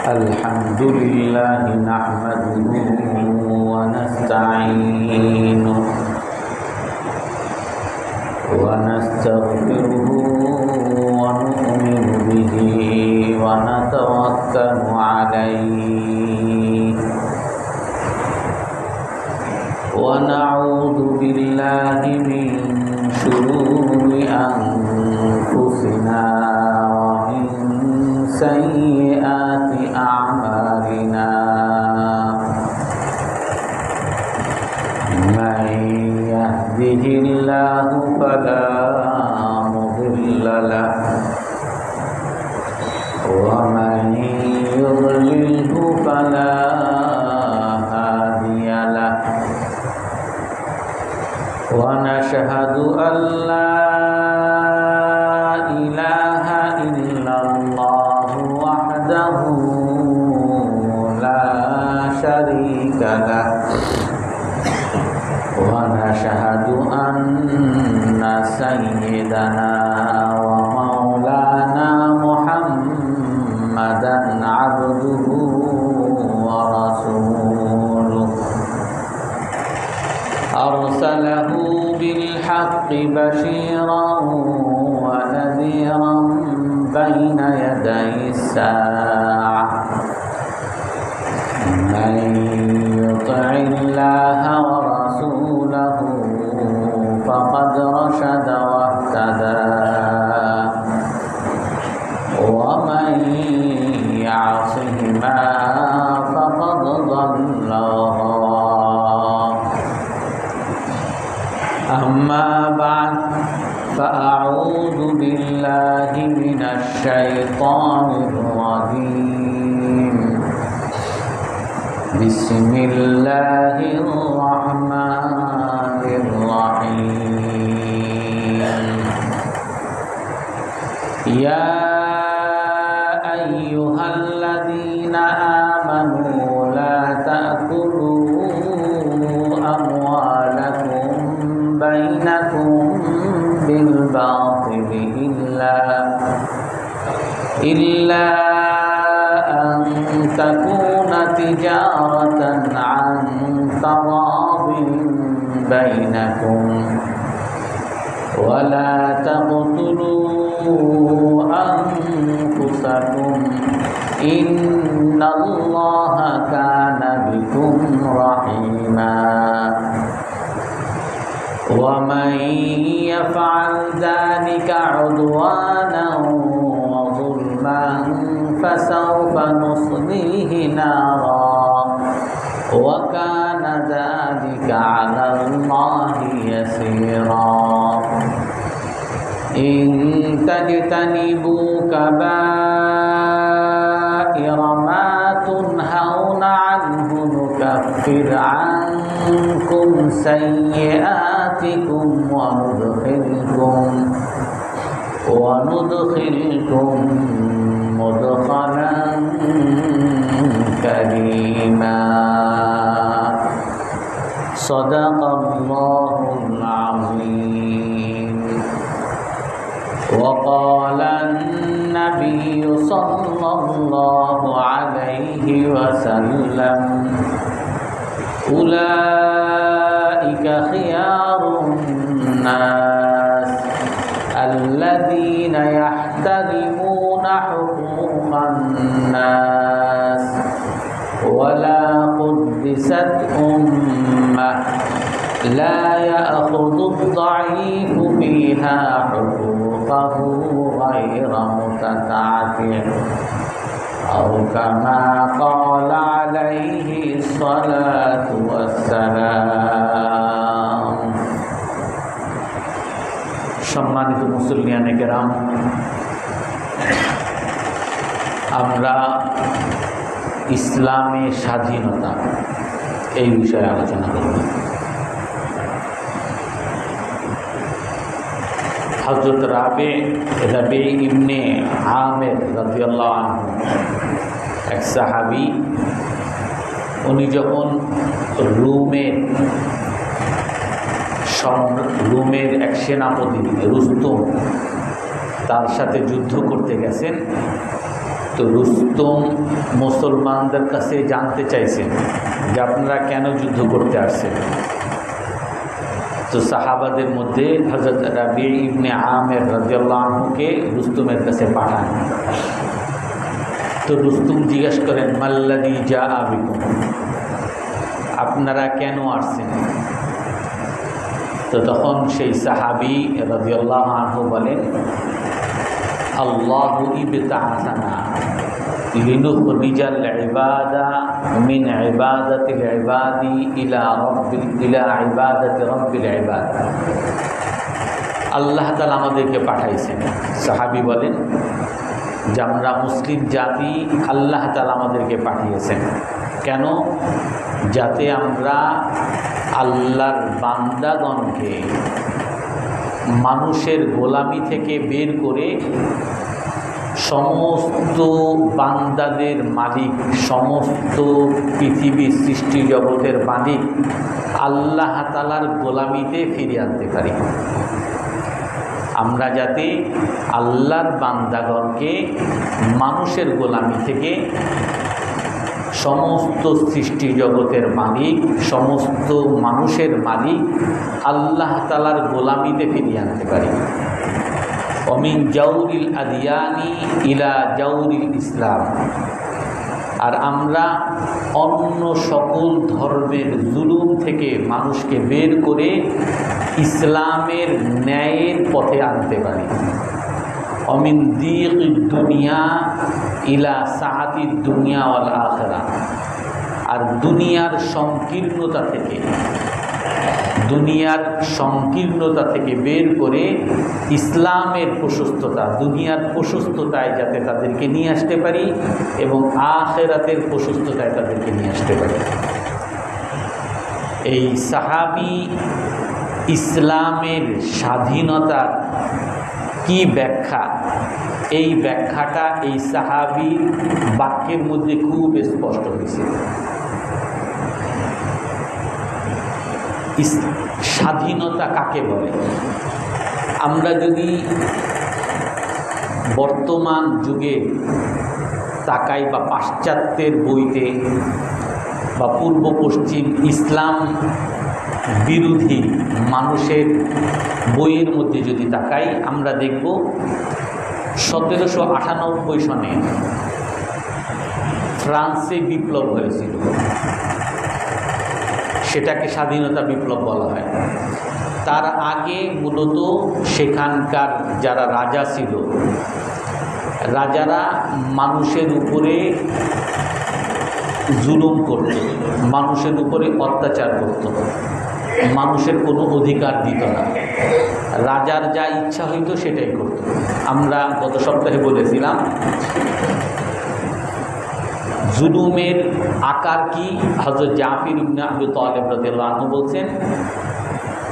الحمد لله نحمده ونستعينه ونستغفره ونؤمن به ونتوكل عليه ونعوذ بالله من شرور أنفسنا ومن سيئات أعمالنا من يهده الله فلا مضل له ومن يضلله فلا هادي له ونشهد أن لا إله إلا الله وحده لا شريك له ونشهد أن سيدنا ومولانا محمدا عبده ورسوله أرسله بالحق بشيرا ونذيرا بين يدي الساعة من يطع الله ورسوله فقد رشد واهتدى ومن يعصهما فقد ضل وغوى أما بعد فأعوذ بالله من الشيطان الرجيم بسم الله الرحمن الرحيم يا أيها الذين آمنوا لا تأكلوا أموالكم بينكم بالباطل إلا أن تكون تجارة عن تراض بينكم ولا تقتلوا أنفسكم إن الله كان بكم رحيما ومن يفعل ذلك عدوانا وظلما فسوف نصليه نارا وكان ذلك على الله يسيرا إن تجتنبوا كبائر ما تنهون عنه نكفر عنكم سيئاتكم وندخلكم مدخلا كريما صدق الله العظيم وقال النبي صلى الله عليه وسلم أولئك خيار الناس الذين يحترمون حقوق الناس ولا قدست أمة لا يأخذ الضعيف فيها حقوقه غير متتعتع أو كما قال عليه الصلاة والسلام সম্মানিত মুসলিয়ানে কেরাম, আমরা ইসলামের স্বাধীনতা এই বিষয়ে আলোচনা করব। হযরত রাবি ইবনে আমির রাদিয়াল্লাহু আনহু এক সাহাবী, উনি যখন রোমে রোমের এক সেনাপতি রুস্তম তার সাথে যুদ্ধ করতে গেছেন। তো রুস্তম মুসলমানদের কাছে জানতে চাইছেন যে আপনারা কেন যুদ্ধ করতে আসছেন। তো সাহাবাদের মধ্যে হযরত রাবি ইবনে আমের রাদিয়াল্লাহু আনহুকে রুস্তমের কাছে পাঠান। তো রুস্তম জিজ্ঞাসা করেন, মাল্লাযী জাআ বিকুম, আপনারা কেন আসছেন? তো তখন সেই সাহাবী রাদিয়াল্লাহু আনহু বলেন, আল্লাহু ইবতাআসানা লিনুখরিজাল ইবাদা মিন ইবাদাতিল ইবাদি ইলা ইবাদাতি রাব্বিল ইবাদ। আল্লাহ তাআলা আমাদেরকে পাঠাইছেন। সাহাবী বলেন যে আমরা মুসলিম জাতি, আল্লাহ তাআলা আমাদেরকে পাঠিয়েছেন কেন? যাতে আমরা আল্লাহর বান্দাগণকে মানুষের গোলামি থেকে বের করে সমস্ত বান্দাদের মালিক, সমস্ত পৃথিবীর সৃষ্টি জগতের মালিক আল্লাহ তাআলার গোলামিতে ফিরিয়ে আনতে পারি। আমরা যাতে আল্লাহর বান্দাগণকে মানুষের গোলামি থেকে সমস্ত সৃষ্টি জগতের মালিক, সমস্ত মানুষের মালিক আল্লাহ তাআলার গোলামিতে ফিরিয়ে আনতে পারি। অমিন জাউরিল আদিয়ানি ইলা জাউরিল ইসলাম, আর আমরা অন্য সকল ধর্মের জুলুম থেকে মানুষকে বের করে ইসলামের ন্যায়ের পথে আনতে পারি। অমিন দিকিদ দুনিয়া ইলা সাআতিদ দুনিয়া ওয়াল আখিরা, আর দুনিয়ার সংকীর্ণতা থেকে বের করে ইসলামের প্রশস্ততা, দুনিয়ার প্রশস্ততায় যাতে তাদেরকে নিয়ে আসতে পারি এবং আখিরাতের প্রশস্ততায় তাদেরকে নিয়ে আসতে পারি। এই সাহাবী ইসলামের স্বাধীনতার কি ব্যাখ্যা, এই ব্যাখ্যাটা এই সাহাবীর বাক্যের মধ্যে খুব স্পষ্ট হয়েছে। স্বাধীনতা কাকে বলে? আমরা যদি বর্তমান যুগে তাকাই বা পাশ্চাত্যের বইতে বা পূর্ব পশ্চিম ইসলাম বিরোধী মানুষের বইয়ের মধ্যে যদি তাকাই, আমরা দেখব 1798 সনে ফ্রান্সে বিপ্লব হয়েছিল। সেটাকে স্বাধীনতা বিপ্লব বলা হয়। তার আগে মূলত সেখানকার যারা রাজা ছিল, রাজারা মানুষের উপরে জুলুম করত, মানুষের উপরে অত্যাচার করত, মানুষের কোনো অধিকার দিত না। রাজার যা ইচ্ছা হইতো সেটাই করত। আমরা গত সপ্তাহে বলেছিলাম জুলুমের আকার কি। হযরত জাফর ইবনে আবু তালেব রাদিয়াল্লাহু আনহু বলছেন,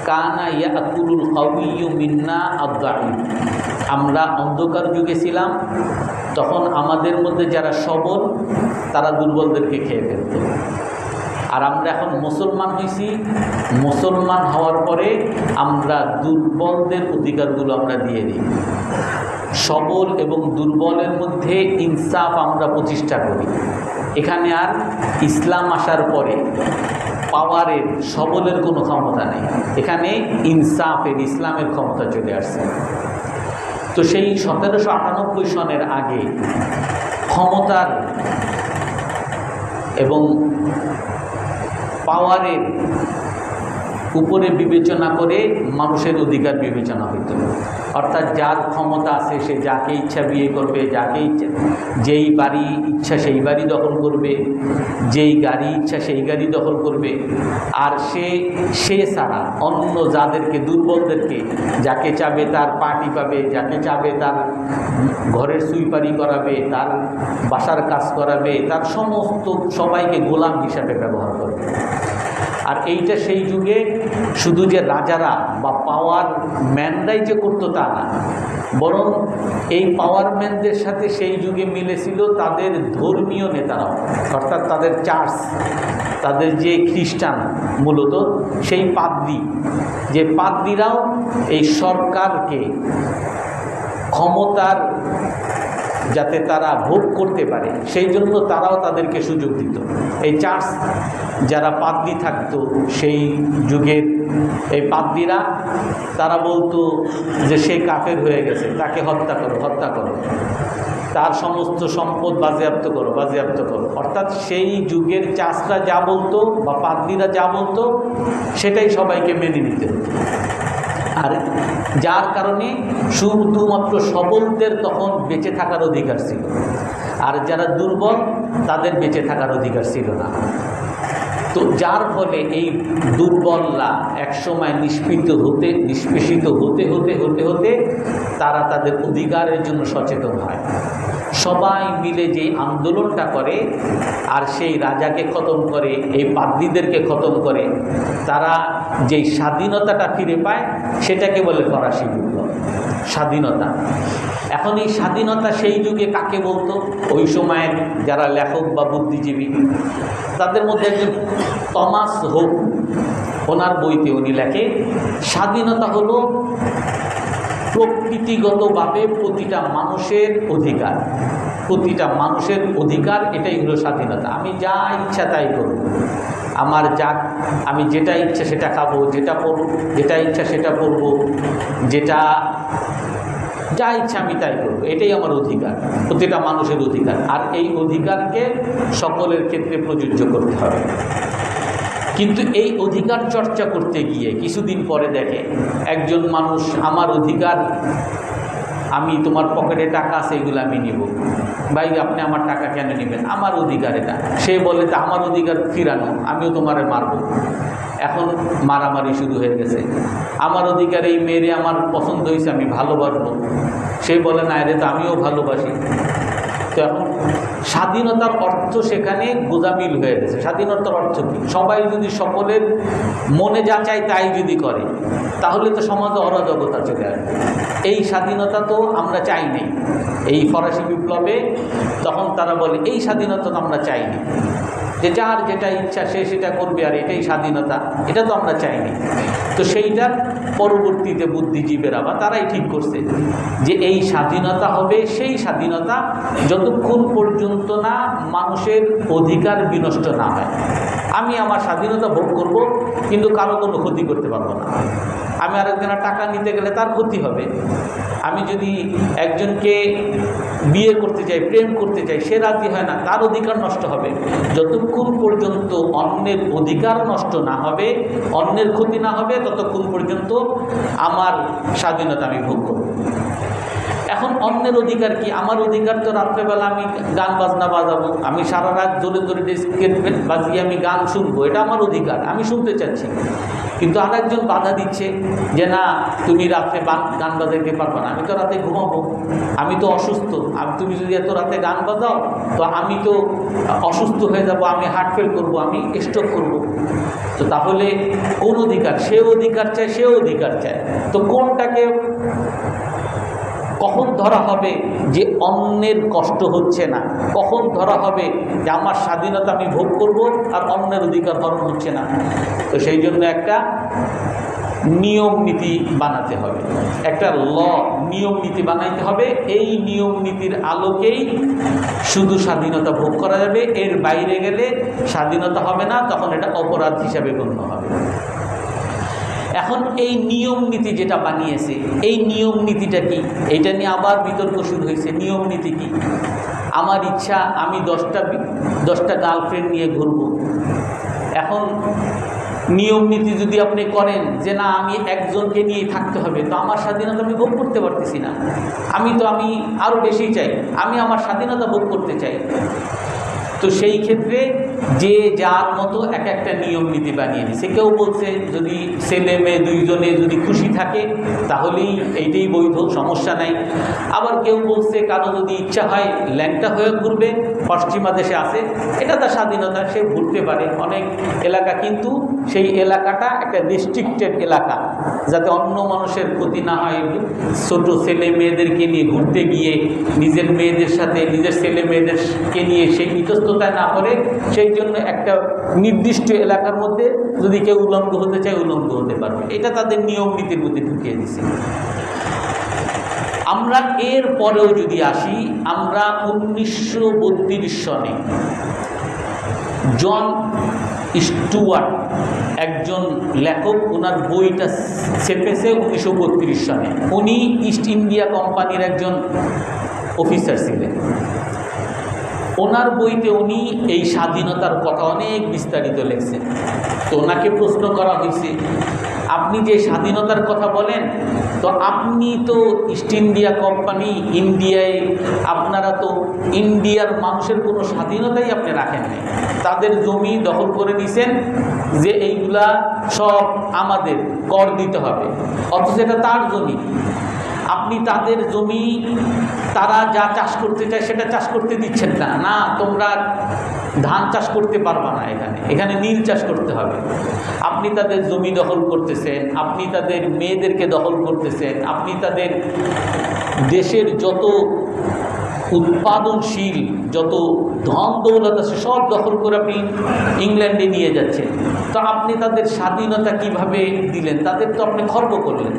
কানা ইয়াকুলুল কাওয়িয়্যু মিন্না আদ-দাঈফ, আমরা অন্ধকার যুগে ছিলাম, তখন আমাদের মধ্যে যারা সবল তারা দুর্বলদেরকে খেয়ে ফেলত। আর আমরা এখন মুসলমান হয়েছি, মুসলমান হওয়ার পরে আমরা দুর্বলদের অধিকারগুলো আমরা দিয়ে দিই। সবল এবং দুর্বলের মধ্যে ইনসাফ আমরা প্রতিষ্ঠা করি। এখানে আর ইসলাম আসার পরে পাওয়ারের, সবলের কোনো ক্ষমতা নেই, এখানে ইনসাফের, ইসলামের ক্ষমতা চলে আসছে। তো সেই 1798 সনের আগে ক্ষমতার এবং পাওয়ারের উপরে বিবেচনা করে মানুষের অধিকার বিবেচনা হইত। অর্থাৎ যার ক্ষমতা আছে সে যাকে ইচ্ছা বিয়ে করবে, যাকে ইচ্ছা, যেই বাড়ি ইচ্ছা সেই বাড়ি দখল করবে, যেই গাড়ি ইচ্ছা সেই গাড়ি দখল করবে। আর সে ছাড়া অন্য যাদেরকে, দুর্বলদেরকে, যাকে চাবে তার পার্টি পাবে, যাকে চাবে তার ঘরের সুইপারি করাবে, তার বাসার কাজ করাবে, তার সমস্ত সবাইকে গোলাম হিসাবে ব্যবহার করবে। আর এইটা সেই যুগে শুধু যে রাজারা বা পাওয়ার ম্যানরাই যে করতো তা না, বরং এই পাওয়ার ম্যানদের সাথে সেই যুগে মিলেছিল তাদের ধর্মীয় নেতারাও, অর্থাৎ তাদের চার্চ, তাদের যে খ্রিস্টান মূলত সেই পাদ্রী, যে পাদ্রীরাও এই সরকারকে ক্ষমতার যাতে তারা ভোগ করতে পারে সেই জন্য তারাও তাদেরকে সুযোগ দিত। এই চার্চ যারা পাদ্রী থাকতো সেই যুগের এই পাদ্রীরা, তারা বলতো যে সে কাফের হয়ে গেছে, তাকে হত্যা করো, হত্যা করো, তার সমস্ত সম্পদ বাজেয়াপ্ত করো, বাজেয়াপ্ত করো। অর্থাৎ সেই যুগের চার্চরা যা বলতো বা পাদ্রীরা যা বলতো সেটাই সবাইকে মেনে নিতে হতো। আর যার কারণে শুধুমাত্র সবলদের তখন বেঁচে থাকার অধিকার ছিল, আর যারা দুর্বল তাদের বেঁচে থাকার অধিকার ছিল না। তো যার ফলে এই দুর্বলরা একসময় নিষ্পেষিত হতে হতে তারা তাদের অধিকারের জন্য সচেতন হয়। সবাই মিলে যে আন্দোলনটা করে আর সেই রাজাকে খতম করে, এই পাদ্রীদেরকে খতম করে, তারা যেই স্বাধীনতাটা ফিরে পায় সেটাকে বলে ফরাসি বিপ্লব, স্বাধীনতা। এখন এই স্বাধীনতা সেই যুগে কাকে বলতো? ওই সময়ের যারা লেখক বা বুদ্ধিজীবী, তাদের মধ্যে একজন টমাস হোপ, ওনার বইতে উনি লেখে স্বাধীনতা হলো প্রকৃতিগতভাবে প্রতিটা মানুষের অধিকার, প্রতিটা মানুষের অধিকার, এটাই হলো স্বাধীনতা। আমি যা ইচ্ছা তাই করব, আমি যেটা ইচ্ছা সেটা খাবো, যেটা ইচ্ছা সেটা করব, যা ইচ্ছা আমি তাই করব, এটাই আমার অধিকার, প্রতিটা মানুষের অধিকার। আর এই অধিকারকে সকলের ক্ষেত্রে প্রযোজ্য করতে হবে। কিন্তু এই অধিকার চর্চা করতে গিয়ে কিছুদিন পরে দেখে একজন মানুষ, আমার অধিকার, আমি তোমার পকেটে টাকা আছে এগুলো আমি নিব। ভাই আপনি আমার টাকা কেন নেবেন? আমার অধিকার এটা। সে বলে তা আমার অধিকার ফিরানো, আমিও তোমারে মারব। এখন মারামারি শুরু হয়ে গেছে। আমার অধিকার, এই মেয়েরে আমার পছন্দ হয়েছে, আমি ভালোবাসবো। সে বলে না, এরে তো আমিও ভালোবাসি। তো এখন স্বাধীনতার অর্থ সেখানে গোজামিল হয়ে গেছে। স্বাধীনতার অর্থ কী? সবাই যদি সকলের মনে যা চায় তাই যদি করে, তাহলে তো সমাজে অরাজকতা চলে আসবে। এই স্বাধীনতা তো আমরা চাইনি। এই ফরাসি বিপ্লবে তখন তারা বলে এই স্বাধীনতা তো আমরা চাইনি, যে যার যেটা ইচ্ছা সে সেটা করবে, আর এটাই স্বাধীনতা, এটা তো আমরা চাইনি। তো সেইটার পরবর্তীতে বুদ্ধিজীবীরা বা তারাই ঠিক করছে যে এই স্বাধীনতা হবে সেই স্বাধীনতা যতক্ষণ পর্যন্ত না মানুষের অধিকার বিনষ্ট না হয়। আমি আমার স্বাধীনতা ভোগ করব, কিন্তু কারো কোনো ক্ষতি করতে পারবো না। আমি আরেকজনের টাকা নিতে গেলে তার ক্ষতি হবে। আমি যদি একজনকে বিয়ে করতে চাই, প্রেম করতে চাই, সে রাজি হয় না, তার অধিকার নষ্ট হবে। যতক্ষণ পর্যন্ত অন্যের অধিকার নষ্ট না হবে, অন্যের ক্ষতি না হবে, ততক্ষণ পর্যন্ত আমার স্বাধীনতা আমি ভোগ করব। এখন অন্যের অধিকার কি? আমার অধিকার তো রাত্রেবেলা আমি গান বাজনা বাজাবো, আমি সারা রাত জোরে জোরে ডেস্কেট বাজিয়ে আমি গান শুনবো, এটা আমার অধিকার, আমি শুনতে চাচ্ছি। কিন্তু আরেকজন বাধা দিচ্ছে যে না, তুমি রাত্রে গান বাজাইতে পারবে না, আমি তো রাতে ঘুমাবো, আমি তো অসুস্থ, তুমি যদি এত রাতে গান বাজাও তো আমি তো অসুস্থ হয়ে যাব, আমি হার্ট ফেল করবো, আমি স্ট্রোক করব। তো তাহলে কোন অধিকার? সে অধিকার চায়, সে অধিকার চায়। তো কোনটাকে কখন ধরা হবে যে অন্যের কষ্ট হচ্ছে না? কখন ধরা হবে যে আমার স্বাধীনতা আমি ভোগ করব আর অন্যের অধিকার হরণ হচ্ছে না? তো সেই জন্য একটা নিয়ম নীতি বানাতে হবে, একটা নিয়ম নীতি বানাইতে হবে। এই নিয়ম নীতির আলোকেই শুধু স্বাধীনতা ভোগ করা যাবে। এর বাইরে গেলে স্বাধীনতা হবে না, তখন এটা অপরাধ হিসাবে গণ্য হবে। এখন এই নিয়ম নীতি যেটা বানিয়েছে, এই নিয়ম নীতিটা কি? এইটা নিয়ে আবার বিতর্ক শুরু হয়েছে। নিয়ম নীতি কি? আমার ইচ্ছা আমি 10টা গার্লফ্রেন্ড নিয়ে ঘুরব। এখন নিয়ম নীতি যদি আপনি করেন যে না, আমি একজনকে নিয়েই থাকতে হবে, তো আমার স্বাধীনতা আমি ভোগ করতে পারতেছি না। আমি আরও বেশি চাই, আমি আমার স্বাধীনতা ভোগ করতে চাই। তো সেই ক্ষেত্রে যে যার মতো একটা নিয়ম নীতি বানিয়ে নিছে। কেউ বলছে যদি ছেলে মেয়ে দুইজনে যদি খুশি থাকে তাহলেই এইটাই বৈধ, সমস্যা নাই। আবার কেউ বলছে কারো যদি ইচ্ছা হয় ল্যাংটা হয়ে ঘুরবে, পশ্চিমা দেশে আছে, এটা তার স্বাধীনতা, সে ঘুরতে পারে অনেক এলাকা, কিন্তু সেই এলাকাটা একটা রেস্ট্রিক্টেড এলাকা, যাতে অন্য মানুষের ক্ষতি না হয়। ছোট ছেলে মেয়েদেরকে নিয়ে ঘুরতে গিয়ে নিজের মেয়েদের সাথে নিজের ছেলে মেয়েদেরকে নিয়ে সেই ইতস্ততায় না করে, সেই জন্য একটা নির্দিষ্ট এলাকার মধ্যে যদি কেউ উলঙ্গ হতে চায় উলঙ্গ হতে পারবে, এটা তাদের নিয়ম নীতির মধ্যে ঢুকিয়ে দিছে। আমরা এর পরেও যদি আসি, আমরা 1932 সনে জন স্টুয়ার্ট একজন লেখক, ওনার বইটা ছেপেছে 1932 সনে। উনি ইস্ট ইন্ডিয়া কোম্পানির একজন অফিসার ছিলেন। ওনার বইতে উনি এই স্বাধীনতার কথা অনেক বিস্তারিত লিখছেন। তো ওনাকে প্রশ্ন করা হয়েছে, আপনি যে স্বাধীনতার কথা বলেন, তো আপনি তো ইস্ট ইন্ডিয়া কোম্পানি, ইন্ডিয়ায় আপনারা তো ইন্ডিয়ার মানুষের কোনো স্বাধীনতাই আপনি রাখেন নাই, তাদের জমি দখল করে নিছেন যে এইগুলা সব আমাদের কর দিতে হবে, অথচ এটা তার জমি। আপনি তাদের জমি, তারা যা চাষ করতে চায় সেটা চাষ করতে দিচ্ছেন না। না, তোমরা ধান চাষ করতে পারবা না, এখানে নীল চাষ করতে হবে। আপনি তাদের জমি দখল করতেছেন, আপনি তাদের মেয়েদেরকে দখল করতেছেন, আপনি তাদের দেশের যত উৎপাদনশীল যত ধন দৌলত আছে সব দখল করে আপনি ইংল্যান্ডে নিয়ে যাচ্ছেন। তো আপনি তাদের স্বাধীনতা কিভাবে দিলেন? তাদের তো আপনি খর্ব করলেন।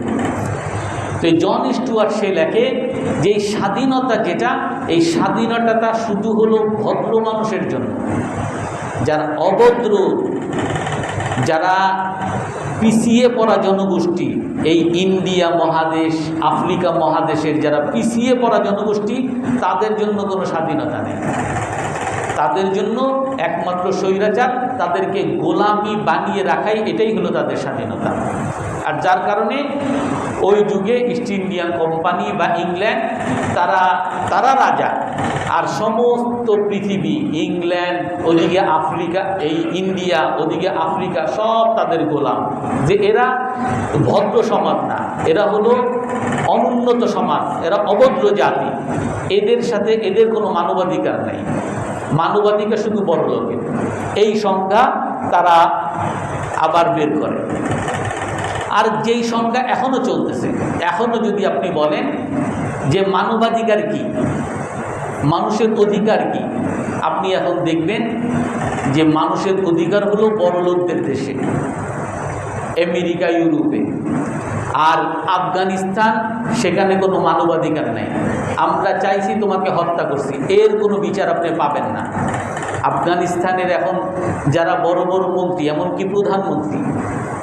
তো জন স্টুয়ার্ট সে লেখে যে এই স্বাধীনতা যেটা, এই স্বাধীনতাটা শুধু হলো ভদ্র মানুষের জন্য। যারা অভদ্র, যারা পিছিয়ে পড়া জনগোষ্ঠী, এই ইন্ডিয়া মহাদেশ, আফ্রিকা মহাদেশের যারা পিছিয়ে পড়া জনগোষ্ঠী, তাদের জন্য কোনো স্বাধীনতা নেই। তাদের জন্য একমাত্র স্বৈরাচার, তাদেরকে গোলামি বানিয়ে রাখাই, এটাই হলো তাদের স্বাধীনতা। আর যার কারণে ওই যুগে ইস্ট ইন্ডিয়ান কোম্পানি বা ইংল্যান্ড, তারা রাজা, আর সমস্ত পৃথিবী, ইংল্যান্ড ওদিকে আফ্রিকা, এই ইন্ডিয়া ওদিকে আফ্রিকা, সব তাদের গোলাম। যে এরা ভদ্র সমাজ না, এরা হলো অনুন্নত সমাজ, এরা অভদ্র জাতি, এদের সাথে এদের কোনো মানবাধিকার নাই, মানবাধিকার শুধু বড় লোকের। এই সংজ্ঞা তারা আবার বের করে। আর যেই সংজ্ঞা এখনো চলতেছে, এখনো যদি আপনি বলেন যে মানবাধিকার কি, মানুষের অধিকার কি, আপনি এখন দেখবেন যে মানুষের অধিকার হলো বড় লোকদের দেশে, আমেরিকা, ইউরোপে। আর আফগানিস্তান, সেখানে কোনো মানবাধিকার নেই। আমরা চাইছি তোমাকে হত্যা করছি, এর কোনো বিচার আপনি পাবেন না। আফগানিস্তানের এখন যারা বড় বড় মন্ত্রী, এমনকি প্রধানমন্ত্রী,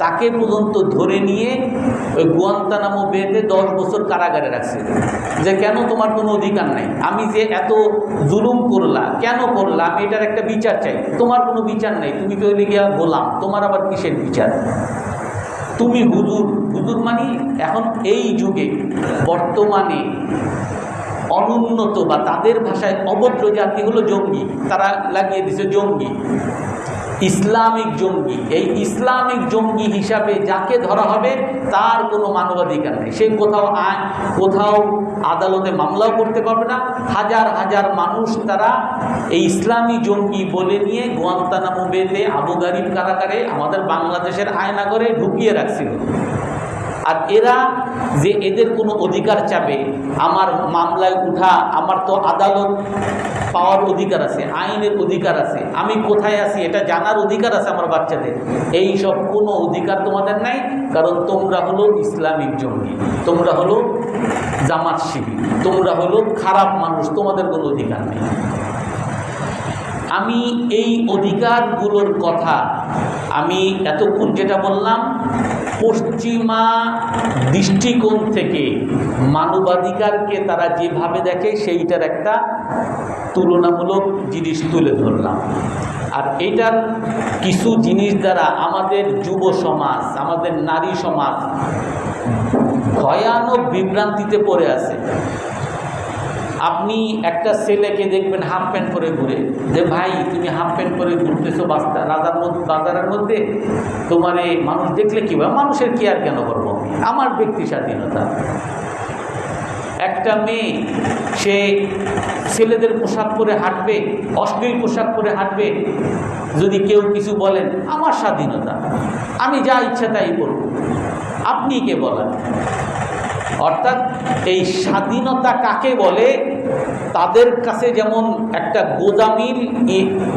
তাকে পর্যন্ত ধরে নিয়ে ওই গুয়ান্তানামো বেতে 10 বছর কারাগারে রাখছে, যে কেন তোমার কোনো অধিকার নাই, আমি যে এত জুলুম করলাম, কেন করলাম, আমি এটার একটা বিচার চাই। তোমার কোনো বিচার নাই, তুমি তো ওই গিয়া গোলাম, তোমার আবার কিসের বিচার? তুমি হুজুর। হুজুর মানে এখন এই যুগে বর্তমানে অনুন্নত বা তাদের ভাষায় অভদ্র জাতি হলো জঙ্গি। তারা লাগিয়ে দিছে জঙ্গি, ইসলামিক জঙ্গি। এই ইসলামিক জঙ্গি হিসাবে যাকে ধরা হবে তার কোনো মানবাধিকার নেই। সে কোথাও আদালতে মামলাও করতে পারবে না। হাজার হাজার মানুষ তারা এই ইসলামী জঙ্গি বলে নিয়ে গুয়ান্তানামো বেতে, আবু গারিব কারাগারে, আমাদের বাংলাদেশের আয়নাগরে ঢুকিয়ে রাখছিল। আর এরা যে এদের কোনো অধিকার চাবে, আমার মামলায় উঠা, আমার তো আদালত পাওয়ার অধিকার আছে, আইনের অধিকার আছে, আমি কোথায় আছি এটা জানার অধিকার আছে আমার বাচ্চাদের, এই সব কোনো অধিকার তোমাদের নাই। কারণ তোমরা হলো ইসলামিক জঙ্গি, তোমরা হলো জামাত শিবির, তোমরা হলো খারাপ মানুষ, তোমাদের কোনো অধিকার নেই। আমি এই অধিকারগুলোর কথা আমি এতক্ষণ যেটা বললাম, পশ্চিমা দৃষ্টিকোণ থেকে মানবাধিকারকে তারা যেভাবে দেখে সেইটার একটা তুলনামূলক জিনিস তুলে ধরলাম। আর এইটার কিছু জিনিস দ্বারা আমাদের যুব সমাজ, আমাদের নারী সমাজ ভয়ানক বিভ্রান্তিতে পড়ে আছে। আপনি একটা ছেলেকে দেখবেন হাফ প্যান্ট পরে ঘুরে, যে ভাই তুমি হাফ প্যান্ট পরে ঘুরতেছো বাজারের মধ্যে, তোমার এই মানুষ দেখলে কি ভাবে? মানুষের কি আর কেন করবো, আমার ব্যক্তি স্বাধীনতা। একটা মেয়ে সে ছেলেদের পোশাক পরে হাঁটবে, অশ্লীল পোশাক পরে হাঁটবে, যদি কেউ কিছু বলেন আমার স্বাধীনতা, আমি যা ইচ্ছা তাই করব। আপনি কে বলেন? অর্থাৎ এই স্বাধীনতা কাকে বলে? তাদের কাছে যেমন একটা গোজামিল,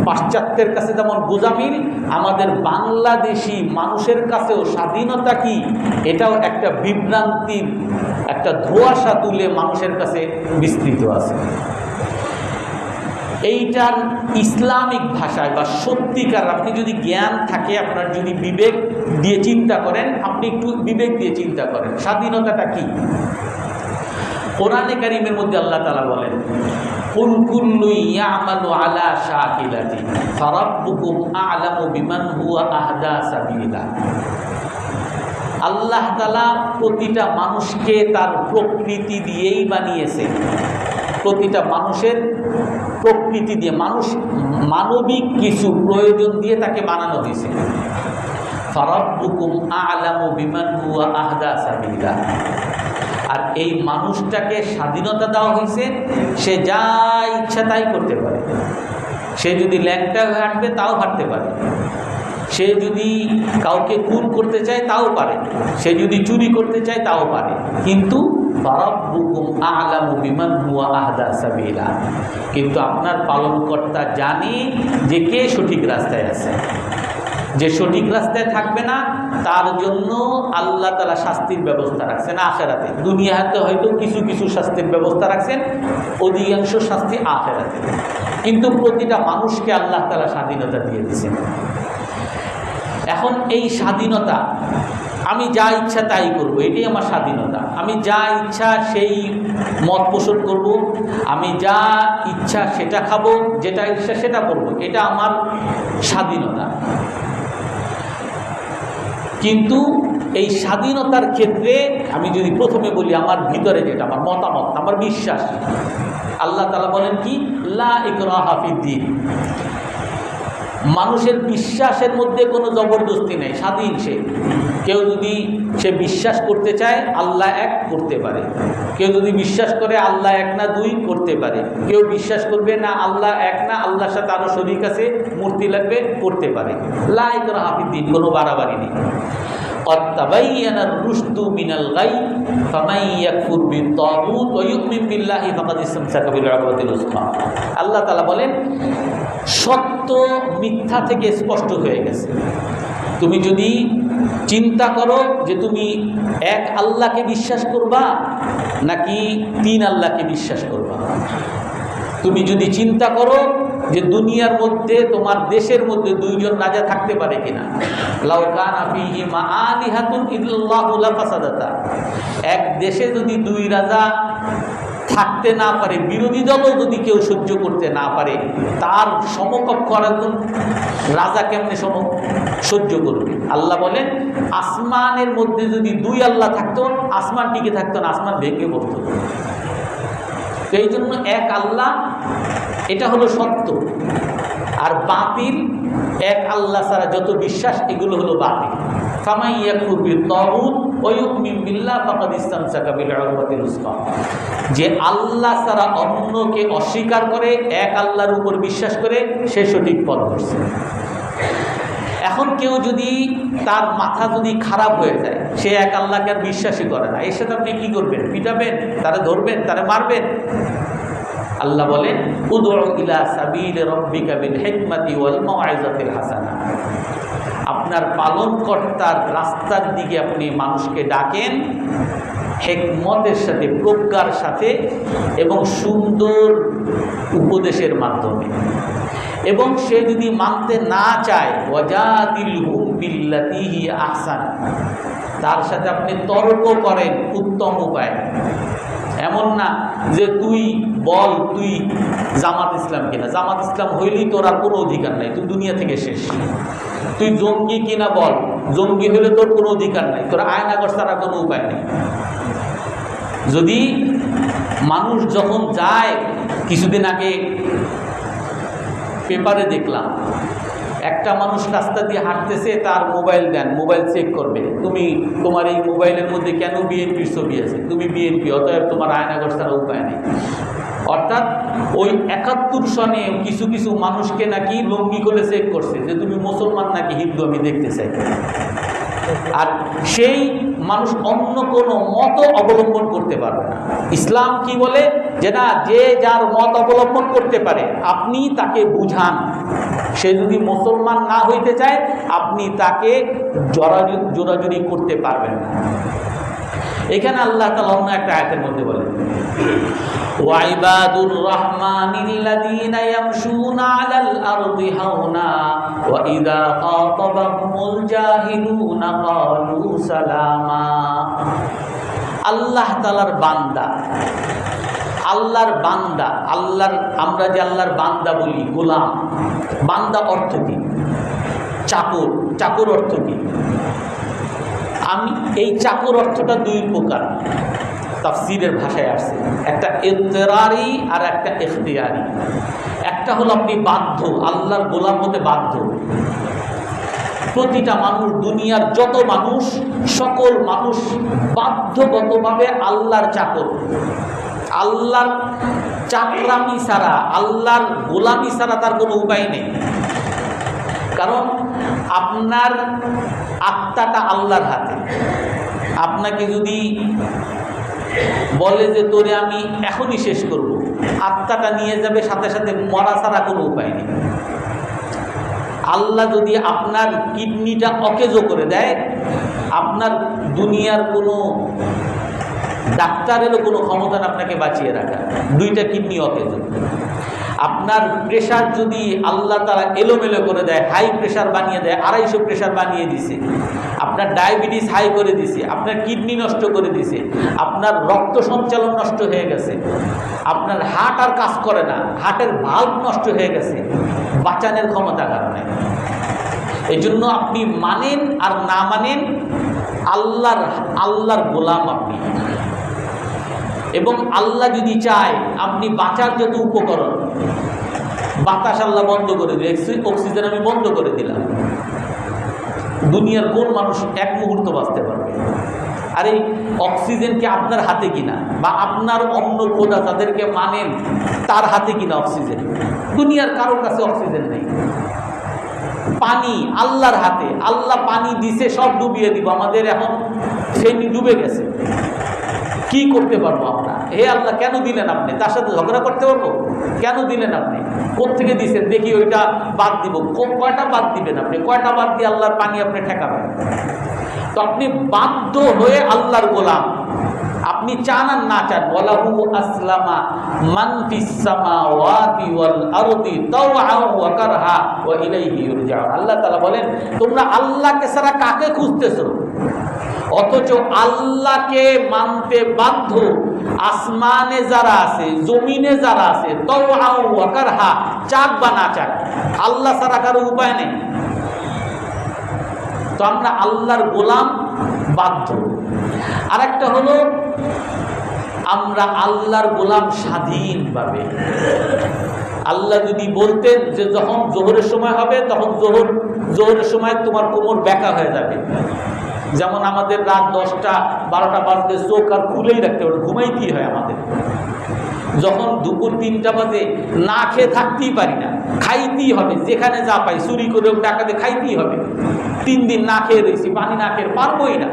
পাশ্চাত্যের কাছে যেমন গোজামিল, আমাদের বাংলাদেশি মানুষের কাছেও স্বাধীনতা কি এটাও একটা বিভ্রান্তির একটা ধোঁয়াশা তুলে মানুষের কাছে বিস্তৃত আছে। এইটার ইসলামিক ভাষায় বা সত্যিকার আপনি যদি জ্ঞান থাকে, আপনার যদি বিবেক দিয়ে চিন্তা করেন, আপনি একটু বিবেক দিয়ে চিন্তা করেন স্বাধীনতাটা কি। কোরআনে কারীমের মধ্যে আল্লাহ তাআলা বলেন, কুল কুল্লু ইয়ামালু আলা শাকিলাতি ফারাব্বুকুম আ'লামু বিমান হুয়া আহদা সাবিলা। আল্লাহ তাআলা প্রতিটা মানুষকে তার প্রকৃতি দিয়েই বানিয়েছে, প্রতিটা মানুষের প্রকৃতি দিয়ে, মানবিক কিছু প্রয়োজন দিয়ে তাকে বানানো হয়েছে। ফারাব্বুকুম আ'লামু বিমান হুয়া আহদা সাবিলা। আর এই মানুষটাকে স্বাধীনতা দেওয়া হয়েছে, সে যা ইচ্ছা তাই করতে পারে। সে যদি ল্যাংটা হয়ে হাঁটবে তাও হাঁটতে পারে, সে যদি কাউকে খুন করতে চায় তাও পারে, সে যদি চুরি করতে চায় তাও পারে। কিন্তু ফারাব্বুকুম আ'লামু বিমান হুয়া আহদা সাবিলা, কিন্তু আপনার পালনকর্তা জানে যে কে সঠিক রাস্তায় আছে। যে সঠিক রাস্তায় থাকবে না তার জন্য আল্লাহ তাআলা শাস্তির ব্যবস্থা রাখছেন আখিরাতে। দুনিয়াতে হয়তো কিছু কিছু শাস্তির ব্যবস্থা রাখছেন, অধিকাংশ শাস্তি আখিরাতে। কিন্তু প্রতিটা মানুষকে আল্লাহ তাআলা স্বাধীনতা দিয়ে দিয়েছেন। এখন এই স্বাধীনতা, আমি যা ইচ্ছা তাই করব, এটাই আমার স্বাধীনতা। আমি যা ইচ্ছা সেই মত পোষণ করব, আমি যা ইচ্ছা সেটা খাবো, যেটা ইচ্ছা সেটা করব, এটা আমার স্বাধীনতা। কিন্তু এই স্বাধীনতার ক্ষেত্রে আমি যদি প্রথমে বলি আমার ভিতরে যেটা আমার মতামত, আমার বিশ্বাস, আল্লাহ তাআলা বলেন কি, লা ইকরাহা ফিদ্দীন। মানুষের বিশ্বাসের মধ্যে কোনো জবরদস্তি নেই, স্বাধীন সে। কেউ যদি সে বিশ্বাস করতে চায় আল্লাহ এক, করতে পারে। কেউ যদি বিশ্বাস করে আল্লাহ এক না দুই, করতে পারে। কেউ বিশ্বাস করবে না আল্লাহ এক না, আল্লাহর সাথে আরো শরীক আছে, মূর্তি লাগবে, করতে পারে। লা ইকরাহা ফিদ্দীন, কোনো বাড়াবাড়ি নেই। قد تبين الرشد من الغي فمن يكفر بالطاغوت ويؤمن بالله فقد استمسك بالعروة الوثقى। আল্লাহ তাআলা বলেন, সত্য মিথ্যা থেকে স্পষ্ট হয়ে গেছে। তুমি যদি চিন্তা করো যে তুমি এক আল্লাহকে বিশ্বাস করবা নাকি তিন আল্লাহকে বিশ্বাস করবা, তুমি যদি চিন্তা করো যে দুনিয়ার মধ্যে তোমার দেশের মধ্যে দুইজন রাজা থাকতে পারে কিনা, লাউ কানা ফীহিমা আলিহাতুন ইল্লাল্লাহু লাফাসাদাতা, এক দেশে যদি দুই রাজা থাকতে না পারে, বিরোধী দলও যদি কেউ সহ্য করতে না পারে, তার সমকক্ষ আর একজন রাজা কেমনে সহ্য করবে? আল্লাহ বলেন, আসমানের মধ্যে যদি দুই আল্লাহ থাকতো, আসমান টিকে থাকতো না, আসমান ভেঙে পড়তো। এই জন্য এক আল্লাহ, এটা হলো সত্য। আর বাতিল, এক আল্লাহ ছাড়া যত বিশ্বাস এগুলো হলো বাতিল। ফামান ইয়াকফুর বিত-তাগুত ওয়া ইউমিন বিল্লাহ ফাকাদ ইসতামসাকা বিল উরওয়াতিল উসকা। যে আল্লাহ ছাড়া অন্যকে অস্বীকার করে, এক আল্লাহর উপর বিশ্বাস করে, সে সঠিক পথ ধরছে। এখন কেউ যদি তার মাথা যদি খারাপ হয়ে যায়, সে এক আল্লাহকে আর বিশ্বাসই করে না, এর সাথে আপনি কি করবেন? পিটাবেন, তারে ধরবেন, তারে মারবেন? আল্লাহ বলেন, উদউ ইলা সাবিলি রাব্বিকা বিল হিকমাতি ওয়াল মাউইযাতিল হাসানা। আপনার পালনকর্তার রাস্তার দিকে আপনি মানুষকে ডাকেন হিকমতের সাথে, প্রজ্ঞার সাথে এবং সুন্দর উপদেশের মাধ্যমে। এবং সে যদি মানতে না চায়, ওয়াজাদিলহুম বিল্লাতী হিয়া আহসান, তার সাথে আপনি তর্ক করেন উত্তম উপায়। এমন না যে তুই বল তুই জামাত ইসলাম কিনা, জামাত ইসলাম হইলেই তোর আর কোনো অধিকার নাই, তুই দুনিয়া থেকে শেষ। তুই জঙ্গি কিনা বল, জঙ্গি হইলে তোর কোনো অধিকার নাই, তোর আয়নাগর ছাড়া কোনো উপায় নেই। যদি মানুষ যখন যায়, কিছুদিন আগে পেপারে দেখলাম একটা মানুষ রাস্তা দিয়ে হাঁটতেছে, তার মোবাইল দেন, মোবাইল চেক করবে, তোমার এই মোবাইলের মধ্যে কেন বিএনপির ছবি আছে, তুমি বিএনপি, অতএব তোমার আয়নাগর ছাড়া উপায় নেই। অর্থাৎ ওই ৭১ সনে কিছু কিছু মানুষকে নাকি লঙ্গি করে চেক করছে যে তুমি মুসলমান নাকি হিন্দু, আমি দেখতে চাই। আর সেই মানুষ অন্য কোনো মত অবলম্বন করতে পারবে না। ইসলাম কি বলে যে না, যে যার মত অবলম্বন করতে পারে আপনি তাকে বুঝান। সে যদি মুসলমান না হইতে চায় আপনি তাকে জোরাজুরি করতে পারবেন না। এখানে আল্লাহ তাআলা অন্য একটা আয়াতের মধ্যে বলেন, ওয়াইবাদুর রহমানিল্লাযীনা ইয়ামশুনা আলাল আরদি হাওনা ওয়া ইযা খাতাবাহুমুল জাহিলুনা ক্বালু সালামা। আল্লাহ তাআলার বান্দা, আল্লাহর বান্দা, আমরা যে আল্লাহর বান্দা বলি, গোলাম। বান্দা অর্থ কি? চাকর। চাকর অর্থ কি? আমি এই চাকর অর্থটা দুই প্রকার তাফসীরের ভাষায় আসছে, একটা ইতরারি আর একটা ইখতিয়ারি। একটা হলো আপনি বাধ্য, আল্লাহর গোলাম হতে বাধ্য। প্রতিটা মানুষ, দুনিয়ার যত মানুষ, সকল মানুষ বাধ্যগতভাবে আল্লাহর চাকর। আল্লাহর চাকরামি ছাড়া, আল্লাহর গোলামি ছাড়া তার কোনো উপায় নেই। কারণ আপনার আত্মাটা আল্লাহর হাতে। আপনাকে যদি বলে যে তোরে আমি এখনই শেষ করব, আত্মাটা নিয়ে যাবে সাথে সাথে, মরা ছাড়া কোনো উপায় নেই। আল্লাহ যদি আপনার কিডনিটা অকেজো করে দেয়, আপনার দুনিয়ার কোনো ডাক্তারেরও কোনো ক্ষমতা আপনাকে বাঁচিয়ে রাখা। দুইটা কিডনি অকেজো। আপনার প্রেশার যদি আল্লাহ তাআলা এলোমেলো করে দেয়, হাই প্রেশার বানিয়ে দেয়, 250 প্রেশার বানিয়ে দিছে, আপনার ডায়াবেটিস হাই করে দিছে, আপনার কিডনি নষ্ট করে দিছে, আপনার রক্ত সঞ্চালন নষ্ট হয়ে গেছে, আপনার হার্ট আর কাজ করে না, হার্টের ভাল্ব নষ্ট হয়ে গেছে, বাঁচানোর ক্ষমতা কারণে। এই জন্য আপনি মানেন আর না মানেন, আল্লাহর গোলাম আপনি। এবং আল্লাহ যদি চায় আপনি বাঁচার যত উপকরণ, বাতাস আল্লাহ বন্ধ করে দিল, অক্সিজেন আমি বন্ধ করে দিলাম, দুনিয়ার কোন মানুষ এক মুহূর্ত বাঁচতে পারবে? আর এই অক্সিজেন কি আপনার হাতে কিনা, বা আপনার অন্য খোদা তাদেরকে মানেন তার হাতে কিনা অক্সিজেন? দুনিয়ার কারোর কাছে অক্সিজেন নেই। পানি আল্লাহর হাতে, আল্লাহ পানি দিছে, সব ডুবিয়ে দিব। আমাদের এখন ফেনি ডুবে গেছে, কি করতে পারবো আমরা? হে আল্লাহ কেন দিলেন আপনি? তার সাথে ঝগড়া করতে পারবো? কেন দিলেন আপনি? কোত্থেকে দিচ্ছেন দেখি, ওইটা বাদ দিব। কয়টা বাদ দিবেন আপনি? কয়টা বাদ দিয়ে আল্লাহর পানি আপনি ঠেকাবেন? তো আপনি বাধ্য হয়ে আল্লাহর গোলাম। আপনি চান আর না চান, ওয়ালাহু আসলামা মান ফিস সামাওয়াতি ওয়াল আরদি তাওআন ওয়া কারহা ওয়া ইলাইহি ইরজাউন। আল্লাহ তাআলা বলেন, তোমরা আল্লাহকে ছাড়া কাকে খুঁজতেছো? অথচ আল্লাহকে মানতে বাধ্য আসমানে যারা আছে, জমিনে যারা আছে, তাওআন ওয়া কারহা, চাক বা না চাক, আল্লাহ ছাড়া কারো উপায় নেই। তো আমরা আল্লাহর গোলাম, বাধ্য। আরেকটা হলো আমরা আল্লাহর গোলাম স্বাধীনভাবে। আল্লাহ যদি বলতেন যে যখন জোহরের সময় হবে তখন জোহরের সময় তোমার কোমর ব্যাকা হয়ে যাবে, যেমন আমাদের রাত 10টা 12টা বাজলে চোখ আর খুলেই রাখতে হবে, ঘুমাইতেই হয় আমাদের। যখন দুপুর 3টা বাজে না খেয়ে থাকতেই পারি না, খাইতেই হবে, যেখানে যা পাই চুরি করে টাকাতে খাইতেই হবে। 3 দিন না খেয়ে রয়েছি, পানি না খেয়ে পারবোই না।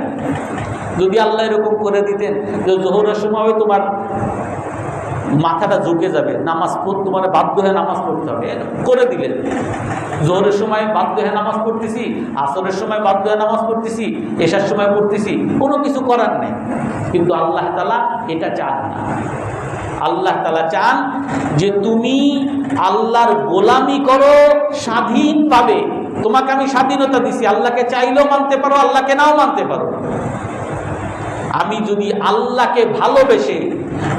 যদি আল্লাহ এরকম করে দিতেন যে জোহরের সময় তোমার মাথাটা ঝুঁকে যাবে, নামাজ তোমার বাধ্য হয়ে নামাজ পড়তে হবে, করে দিলেন। জোহরের সময় বাধ্য হয়ে নামাজ পড়তেছি, আসরের সময় বাধ্য হয়ে নামাজ পড়তেছি, এশার সময় পড়তেছি, কোনো কিছু করার নেই। কিন্তু আল্লাহ তাআলা এটা চান না। আল্লাহ তাআলা চান যে তুমি আল্লাহর গোলামি করো স্বাধীনভাবে। তোমাকে আমি স্বাধীনতা দিছি, আল্লাহকে চাইলেও মানতে পারো, আল্লাহকে নাও মানতে পারো। আমি যদি আল্লাহকে ভালোবেসে,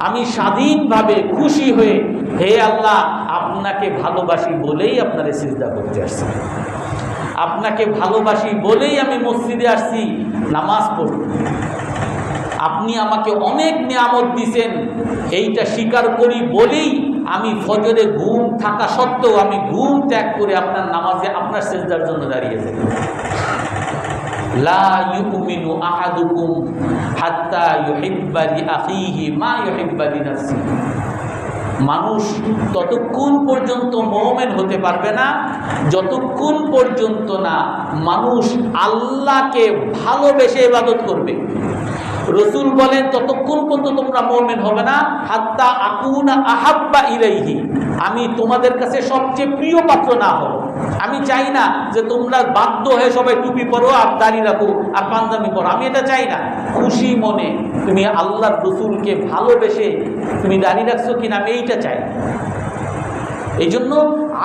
আমি স্বাধীনভাবে খুশি হয়ে, হে আল্লাহ আপনাকে ভালোবাসি বলেই আপনারে সিজদা করতে আসছি, আপনাকে ভালোবাসি বলেই আমি মসজিদে আসছি নামাজ পড়তে, আপনি আমাকে অনেক নিয়ামত দিয়েছেন, এইটা স্বীকার করি বলেই আমি ফজরে ঘুম থাকা সত্ত্বেও আমি ঘুম ত্যাগ করে আপনার নামাজে, আপনার সিজদার জন্য দাঁড়িয়ে যাই। লা ইউমিনু আহাদুকুম হাত্তা ইউহিব্বা লিআখিহি মা ইউহিব্বা লিনাফসিহি। মানুষ ততক্ষণ পর্যন্ত মুমিন হতে পারবে না যতক্ষণ পর্যন্ত না মানুষ আল্লাহকে ভালোবেসে ইবাদত করবে। রসুল বলেন ততক্ষণ পর্যন্ত তোমরা মুমিন হবে না হাত্তা আকুনা আহাব্বা ইলাইহি, আমি তোমাদের কাছে সবচেয়ে প্রিয় পাত্র না হব। আমি চাই না যে তোমরা বাধ্য হয়ে সবাই টুপি পরো আর দাড়ি রাখো আর পাঞ্জাবি পরো, আমি এটা চাই না। খুশি মনে তুমি আল্লাহর রসুলকে ভালোবেসে তুমি দাড়ি রাখছো কিনা, আমি এইটা চাই। এই জন্য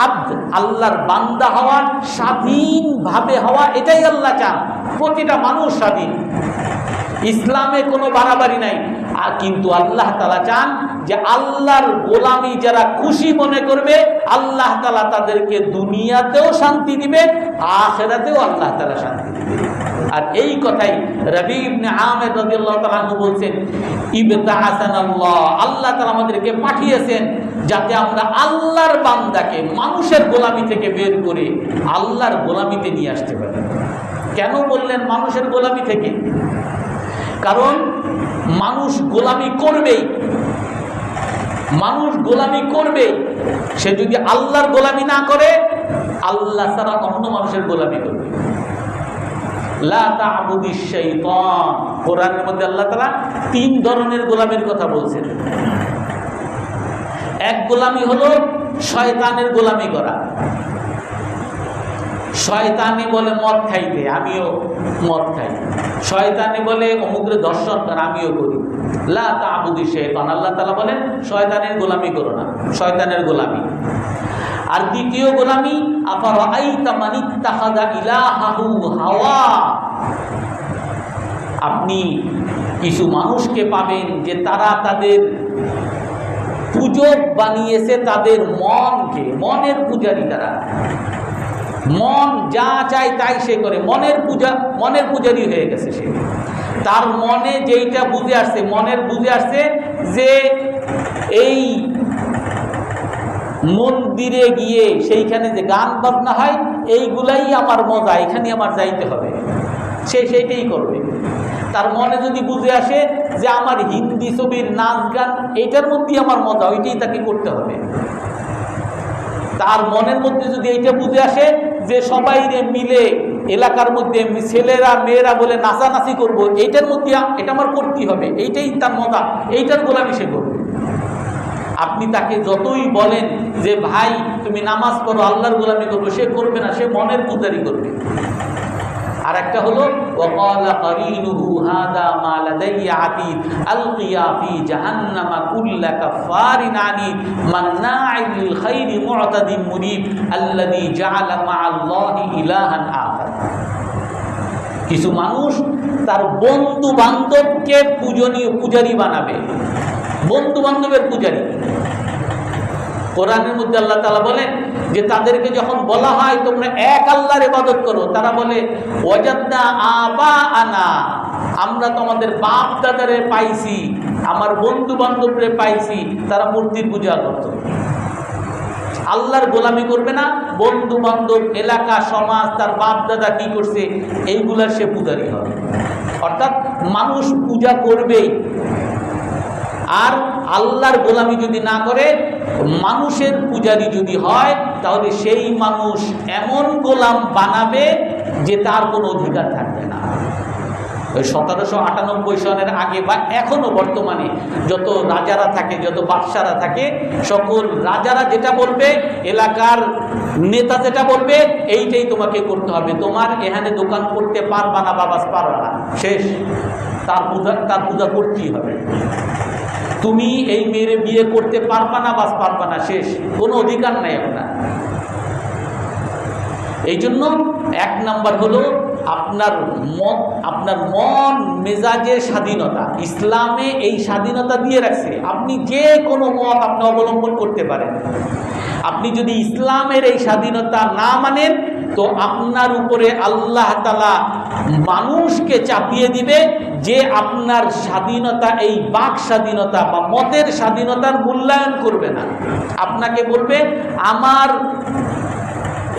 আব্দ আল্লাহর বান্দা হওয়া, স্বাধীনভাবে হওয়া, এটাই আল্লাহ চান। প্রতিটা মানুষ স্বাধীন, ইসলামে কোনো বাড়াবাড়ি নাই। আর কিন্তু আল্লাহ তাআলা চান যে আল্লাহর গোলামি যারা খুশি মনে করবে আল্লাহ তাআলা তাদেরকে দুনিয়াতেও শান্তি দিবে, আখিরাতেও আল্লাহ তাআলা শান্তি দিবে। আর এই কথাই রবি ইবনে আমির রাদিয়াল্লাহু তাআলা আনহু বলছেন, ইবতাআসানাল্লাহ, আল্লাহ তাআলা আমাদেরকে পাঠিয়েছেন যাতে আমরা আল্লাহর বান্দাকে মানুষের গোলামি থেকে বের করে আল্লাহর গোলামিতে নিয়ে আসতে পারি। কেন বললেন মানুষের গোলামি থেকে? কারণ মানুষ গোলামি করবেই, মানুষ গোলামি করবে। সে যদি আল্লাহর গোলামি না করে আল্লাহ ছাড়া অন্য মানুষের গোলামি করবে। লা তা'বুদিশ শাইতান, কোরআনের মধ্যে আল্লাহ তাআলা 3 ধরনের গোলামির কথা বলছেন। এক গোলামি হলো শয়তানের গোলামি করা। শয়তানি বলে মদ খাইতে, আমিও মদ খাই। শয়তানি বলে অমুকরে দর্শন করা, আমিও করি। লা তা'বুদিশ শাইতান, আল্লাহ তাআলা বলেন শয়তানের গোলামি করো না, শয়তানের গোলামি। আর দ্বিতীয় গোলামি, আফারাআইতা মান ইত্তাখাযা ইলাহাহু হাওয়া, আপনি কিছু মানুষকে পাবেন যে তারা তাদের পূজক বানিয়েছে তাদের মনকে, মনের পূজারী তারা। মন যা চায় তাই সে করে, মনের পূজারী হয়ে গেছে সে। তার মনে যেইটা বুঝে আসছে, মনের বুঝে আসছে যে এই মন্দিরে গিয়ে সেইখানে যে গান বাজনা হয় এইগুলাই আমার মজা, এখানে আমার যাইতে হবে, সে সেইটাই করবে। তার মনে যদি বুঝে আসে যে আমার হিন্দি ছবির নাচ গান এইটার মধ্যেই আমার মজা, ওইটাই তাকে করতে হবে। তার মনের মধ্যে যদি এইটা বুঝে আসে যে সবাই মিলে এলাকার মধ্যে ছেলেরা মেয়েরা বলে নাচানাচি করবো, এইটার মধ্যে এটা আমার করতেই হবে, এইটাই তার মজা, এইটার গোলামি সে করবে। আপনি তাকে যতই বলেন যে ভাই তুমি নামাজ পড়ো, আল্লাহর গোলামি করবো, সে করবে না, সে মনের পূজারি করবে। আর একটা হলো ওয়াকালা কারিনুহু হাদা মা লাদাইয়া আতীদ আলকিয়া ফি জাহান্নামা কুল্লা কাফারিন আনীদ মান্নাইল লিল খাইরি মু'তাদিম মুরিব আল্লাযী জাআলা মা'আল্লাহি ইলাহান আখার। কিছু মানুষ তার বন্ধু বান্ধবকে পূজারী বানাবে, বন্ধু বান্ধবের পূজারী। কোরআনের মধ্যে আল্লাহ তাআলা বলেন যে তাদেরকে যখন বলা হয় তোমরা এক আল্লাহর ইবাদত করো, তারা বলে ওয়াজাদনা আবাআনা, আমরা তোমাদের বাপ দাদারে পাইছি, আমার বন্ধু বান্ধবরে পাইছি, তারা মূর্তির পূজা করত। আল্লাহর গোলামি করবে না, বন্ধু বান্ধব, এলাকা, সমাজ, তার বাপ দাদা কি করছে এইগুলার সে পূজারী হবে। অর্থাৎ মানুষ পূজা করবেই। আর আল্লাহর গোলামি যদি না করে, মানুষের পূজারী যদি হয়, তাহলে সেই মানুষ এমন গোলাম বানাবে যে তার কোনো অধিকার থাকবে না। ওই 1798 সনের আগে বা এখনো বর্তমানে যত রাজারা থাকে, যত বাদশারা থাকে, সকল রাজারা যেটা বলবে, এলাকার নেতা যেটা বলবে, এইটাই তোমাকে করতে হবে। তোমার এখানে দোকান করতে পারবা না, বাবাস পারবা না, শেষ। তার পূজা করতেই হবে। তুমি এই মেয়ের বিয়ে করতে পারবা না, বাস পারবা না, শেষ, কোনো অধিকার নাই আপনার। এই জন্য 1 নাম্বার হলো আপনার মন মেজাজের স্বাধীনতা। ইসলামে এই স্বাধীনতা দিয়ে রাখছে, আপনি যে কোনো মত আপনি অবলম্বন করতে পারেন। আপনি যদি ইসলামের এই স্বাধীনতা না মানেন তো আপনার উপরে আল্লাহ তাআলা মানুষকে চাপিয়ে দিবে যে আপনার স্বাধীনতা, এই বাক স্বাধীনতা বা মতের স্বাধীনতার মূল্যায়ন করবে না। আপনাকে বলবে আমার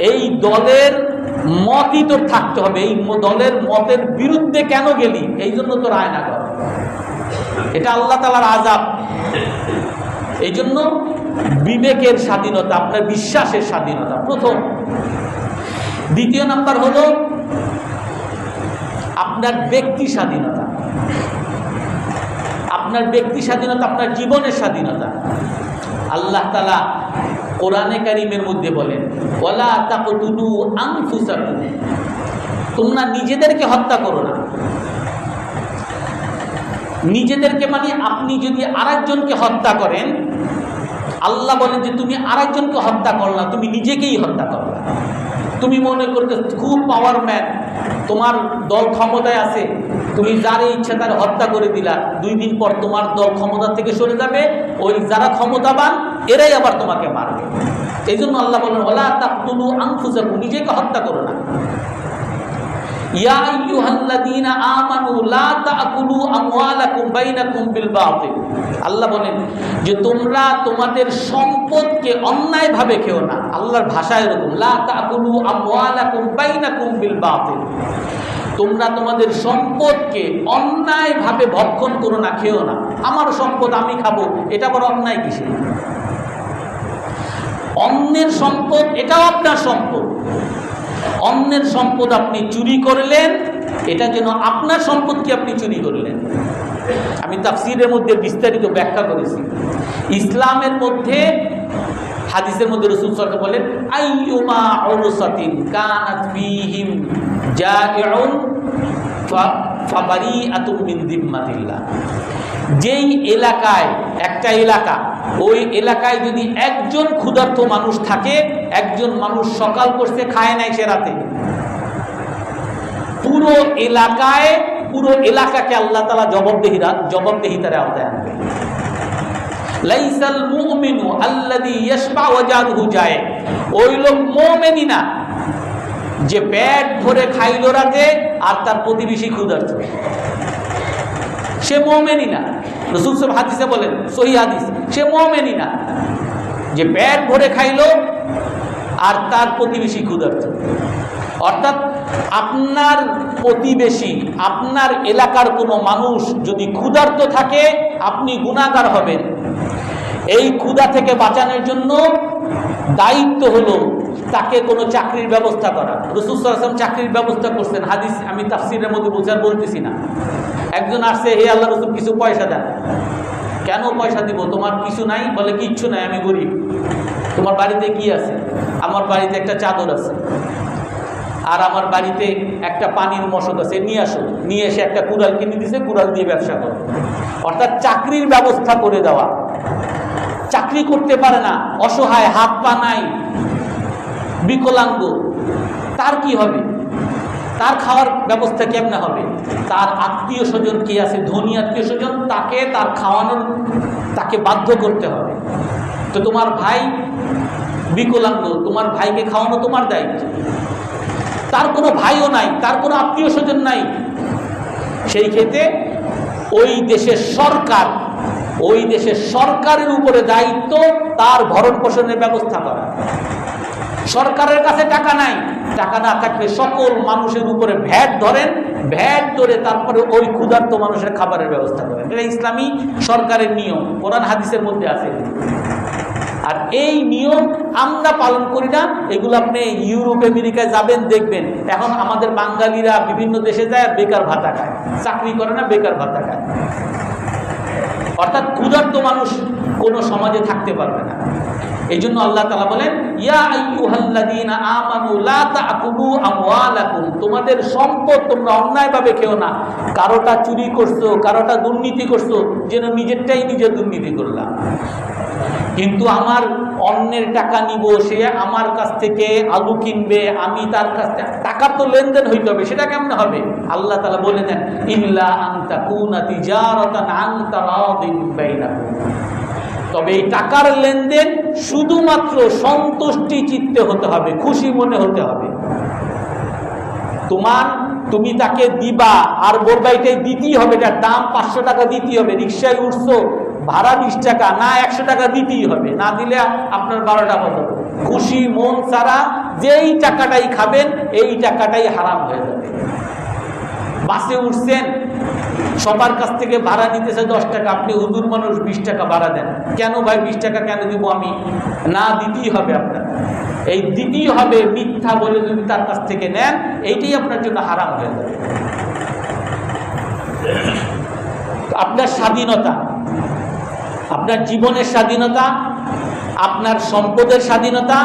এই দলের মতই তোর থাকতে হবে, এই দলের মতের বিরুদ্ধে কেন গেলি, এই জন্য তোর আয়না কর। এটা আল্লাহ তাআলার আযাব। এই জন্য বিবেকের স্বাধীনতা, আপনার বিশ্বাসের স্বাধীনতা প্রথম। দ্বিতীয় নাম্বার হলো আপনার ব্যক্তি স্বাধীনতা, আপনার ব্যক্তি স্বাধীনতা, আপনার জীবনের স্বাধীনতা। আল্লাহ তাআলা কোরআনে কারীমের মধ্যে বলেন, ওয়ালা তাকতুলু আনফুসাকুম, তোমরা নিজেদেরকে হত্যা করো না। নিজেদেরকে মানে আপনি যদি আরেকজনকে হত্যা করেন, আল্লাহ বলেন যে তুমি আরেকজনকে হত্যা করো না, তুমি নিজেকেই হত্যা করো। তুমি মনে করতে খুব পাওয়ারম্যান, তোমার দল ক্ষমতায় আছে, তুমি যার ইচ্ছা তার হত্যা করে দিলা, 2 দিন পর তোমার দল ক্ষমতা থেকে সরে যাবে, ওই যারা ক্ষমতাবান এরাই আবার তোমাকে মারবে। এই জন্য আল্লাহ বলেন ওয়ালা তাকতুলু আনফুসাকুম, নিজেকে হত্যা করো না। ইয়া আইয়ুহাল্লাযীনা আমানু লা তাকুলু আমওয়ালাকুম বাইনাকুম বিল বাতিল, আল্লাহ বলেন যে তোমরা তোমাদের সম্পদকে অন্যায়ভাবে খেও না। আল্লাহর ভাষা এরকম, লা তাকুলু আমওয়ালাকুম বাইনাকুম বিল বাতিল, তোমরা তোমাদের সম্পদকে অন্যায়ভাবে ভক্ষণ করো না, খেও না। আমার সম্পদ আমি খাবো, এটা বড় অন্যায় কিসে? অন্যের সম্পদ এটাও আপনার সম্পদ, অন্যের সম্পদ আপনি চুরি করলেন, এটা যেন আপনার সম্পদকে আপনি চুরি করলেন। আমি তাফসীরের মধ্যে বিস্তারিত ব্যাখ্যা করেছি। ইসলামের মধ্যে হাদিসের মধ্যে রাসূল সাল্লাল্লাহু আলাইহি ওয়াসাল্লাম বলেন, আইয়ুমা উরসাতিন কানাত ফীহিম জাইউন ফাবারিআতুম মিন যিম্মাতিল্লাহ, যেই এলাকায়, একটা এলাকা, ওই এলাকায় যদি একজন ক্ষুধার্ত মানুষ থাকে, একজন মানুষ সকাল করছে খায় নাই সে রাতে, পুরো এলাকাকে আল্লাহ তাআলা জবাবদিহিতার আওতায় আনবে। লাইসাল মুমিনু আল্লাযী ইয়াশবা ওয়া জারুহু জায়, ওই লোক মুমিনই না যে পেট ভরে খাইলো রাতে আর তার প্রতিবেশী ক্ষুধার্ত, সে মুমিনই না। রাসূল সাহেব হাদিসে বলেন, সহিহ হাদিস, সে মুমিনই না যে পেট ভরে খাইলো আর তার প্রতিবেশী ক্ষুধার্ত। অর্থাৎ আপনার প্রতিবেশী, আপনার এলাকার কোনো মানুষ যদি ক্ষুধার্ত থাকে, আপনি গুনাহগার হবেন। এই ক্ষুধা থেকে বাঁচানোর জন্য দায়িত্ব হলো তাকে কোনো চাকরির ব্যবস্থা করা। রাসূল সাল্লাল্লাহু আলাইহি ওয়াসাল্লাম চাকরির ব্যবস্থা করছেন, হাদিস আমি তাফসীরের মধ্যে বলতেছি না। একজন আসছে, হে আল্লাহ রাসূল কিছু পয়সা দেন। কেন পয়সা দিব? তোমার কিছু নাই? বলে কিচ্ছু নাই, আমি গরিব। তোমার বাড়িতে কি আছে? আমার বাড়িতে একটা চাদর আছে, আর আমার বাড়িতে একটা পানির মশক আছে, নিয়ে আসো। নিয়ে এসে একটা কুড়াল কিনে দিছে, কুড়াল দিয়ে ব্যবসা করো। অর্থাৎ চাকরির ব্যবস্থা করে দেওয়া। চাকরি করতে পারে না, অসহায়, হাত পা নাই, বিকলাঙ্গ, তার কি হবে? তার খাওয়ার ব্যবস্থা কেমনে হবে? তার আত্মীয় স্বজন কি আছে, ধনী আত্মীয় স্বজন, তাকে তার খাওয়ানোর, তাকে বাধ্য করতে হবে। তো তোমার ভাই বিকলাঙ্গ, তোমার ভাইকে খাওয়ানো তোমার দায়িত্ব। তার কোনো ভাইও নাই, তার কোনো আত্মীয় স্বজন নাই, সেই ক্ষেত্রে ওই দেশের সরকার, ওই দেশের সরকারের উপরে দায়িত্ব তার ভরণ পোষণের ব্যবস্থা করা। সরকারের কাছে টাকা নাই, টাকা না থাকলে সকল মানুষের উপরে ভ্যাট ধরেন, ভ্যাট ধরে তারপরে ওই ক্ষুধার্ত মানুষের খাবারের ব্যবস্থা করেন। এটা ইসলামী সরকারের নিয়ম, কোরআন হাদিসের মধ্যে আছে। আর এই নিয়ম আমরা পালন করি না। এগুলো আপনি ইউরোপ আমেরিকায় যাবেন, দেখবেন এখন আমাদের বাঙালিরা বিভিন্ন দেশে যায় আর বেকার ভাতা খায়, চাকরি করে না, বেকার ভাতা খায়। অর্থাৎ ক্ষুধার্ত মানুষ কোনো সমাজে থাকতে পারবে না। এই জন্য আল্লাহ তাআলা বলেন, ইয়া আইয়ুহাল্লাযীনা আমানু লা তাকুলু আমওয়ালাকুম, তোমাদের সম্পদ তোমরা অন্যায়ভাবে খেও না। কারোটা চুরি করছো, কারোটা দুর্নীতি করছো, যেন নিজেরটাই নিজে দুর্নীতি করলাম। কিন্তু আমার অন্যের টাকা নিব, সে আমার কাছ থেকে আলু কিনবে, আমি তার কাছ থেকে, টাকার তো লেনদেন হইতে হবে, সেটা কেমনে হবে? আল্লাহ তাআলা বলে দেন, ইল্লা আন তাকুনা তিজারাতান আন তারাদিন বাইনাকুম, তবে এই টাকার লেনদেন শুধুমাত্র সন্তুষ্টি চিত্তে হতে হবে, খুশি মনে হতে হবে। তুমি তাকে দিবা আর বোরবাইটাই দিতেই হবে, এটার দাম 500 টাকা দিতেই হবে। রিক্সায় উঠছো, ভাড়া 20 টাকা, না 100 টাকা দিতেই হবে, না দিলে আপনার 12টা বাজবে। খুশি মন ছাড়া যেই টাকাটাই খাবেন, এই টাকাটাই হারাম হয়ে যাবে। বাসে উঠছেন, সবার কাছ থেকে ভাড়া নিতেছে 10 টাকা, আপনি হুজুর মানুষ 20 টাকা ভাড়া দেন। কেন ভাই 20 টাকা কেন দিব আমি? না, দিতেই হবে আপনার। এই দিতেই হবে মিথ্যা বলে যদি তার কাছ থেকে নেন, এইটাই আপনার জন্য হারাম হয়ে যাবে। আপনার স্বাধীনতা, আপনার জীবনের স্বাধীনতা, আপনার সম্পদের স্বাধীনতা,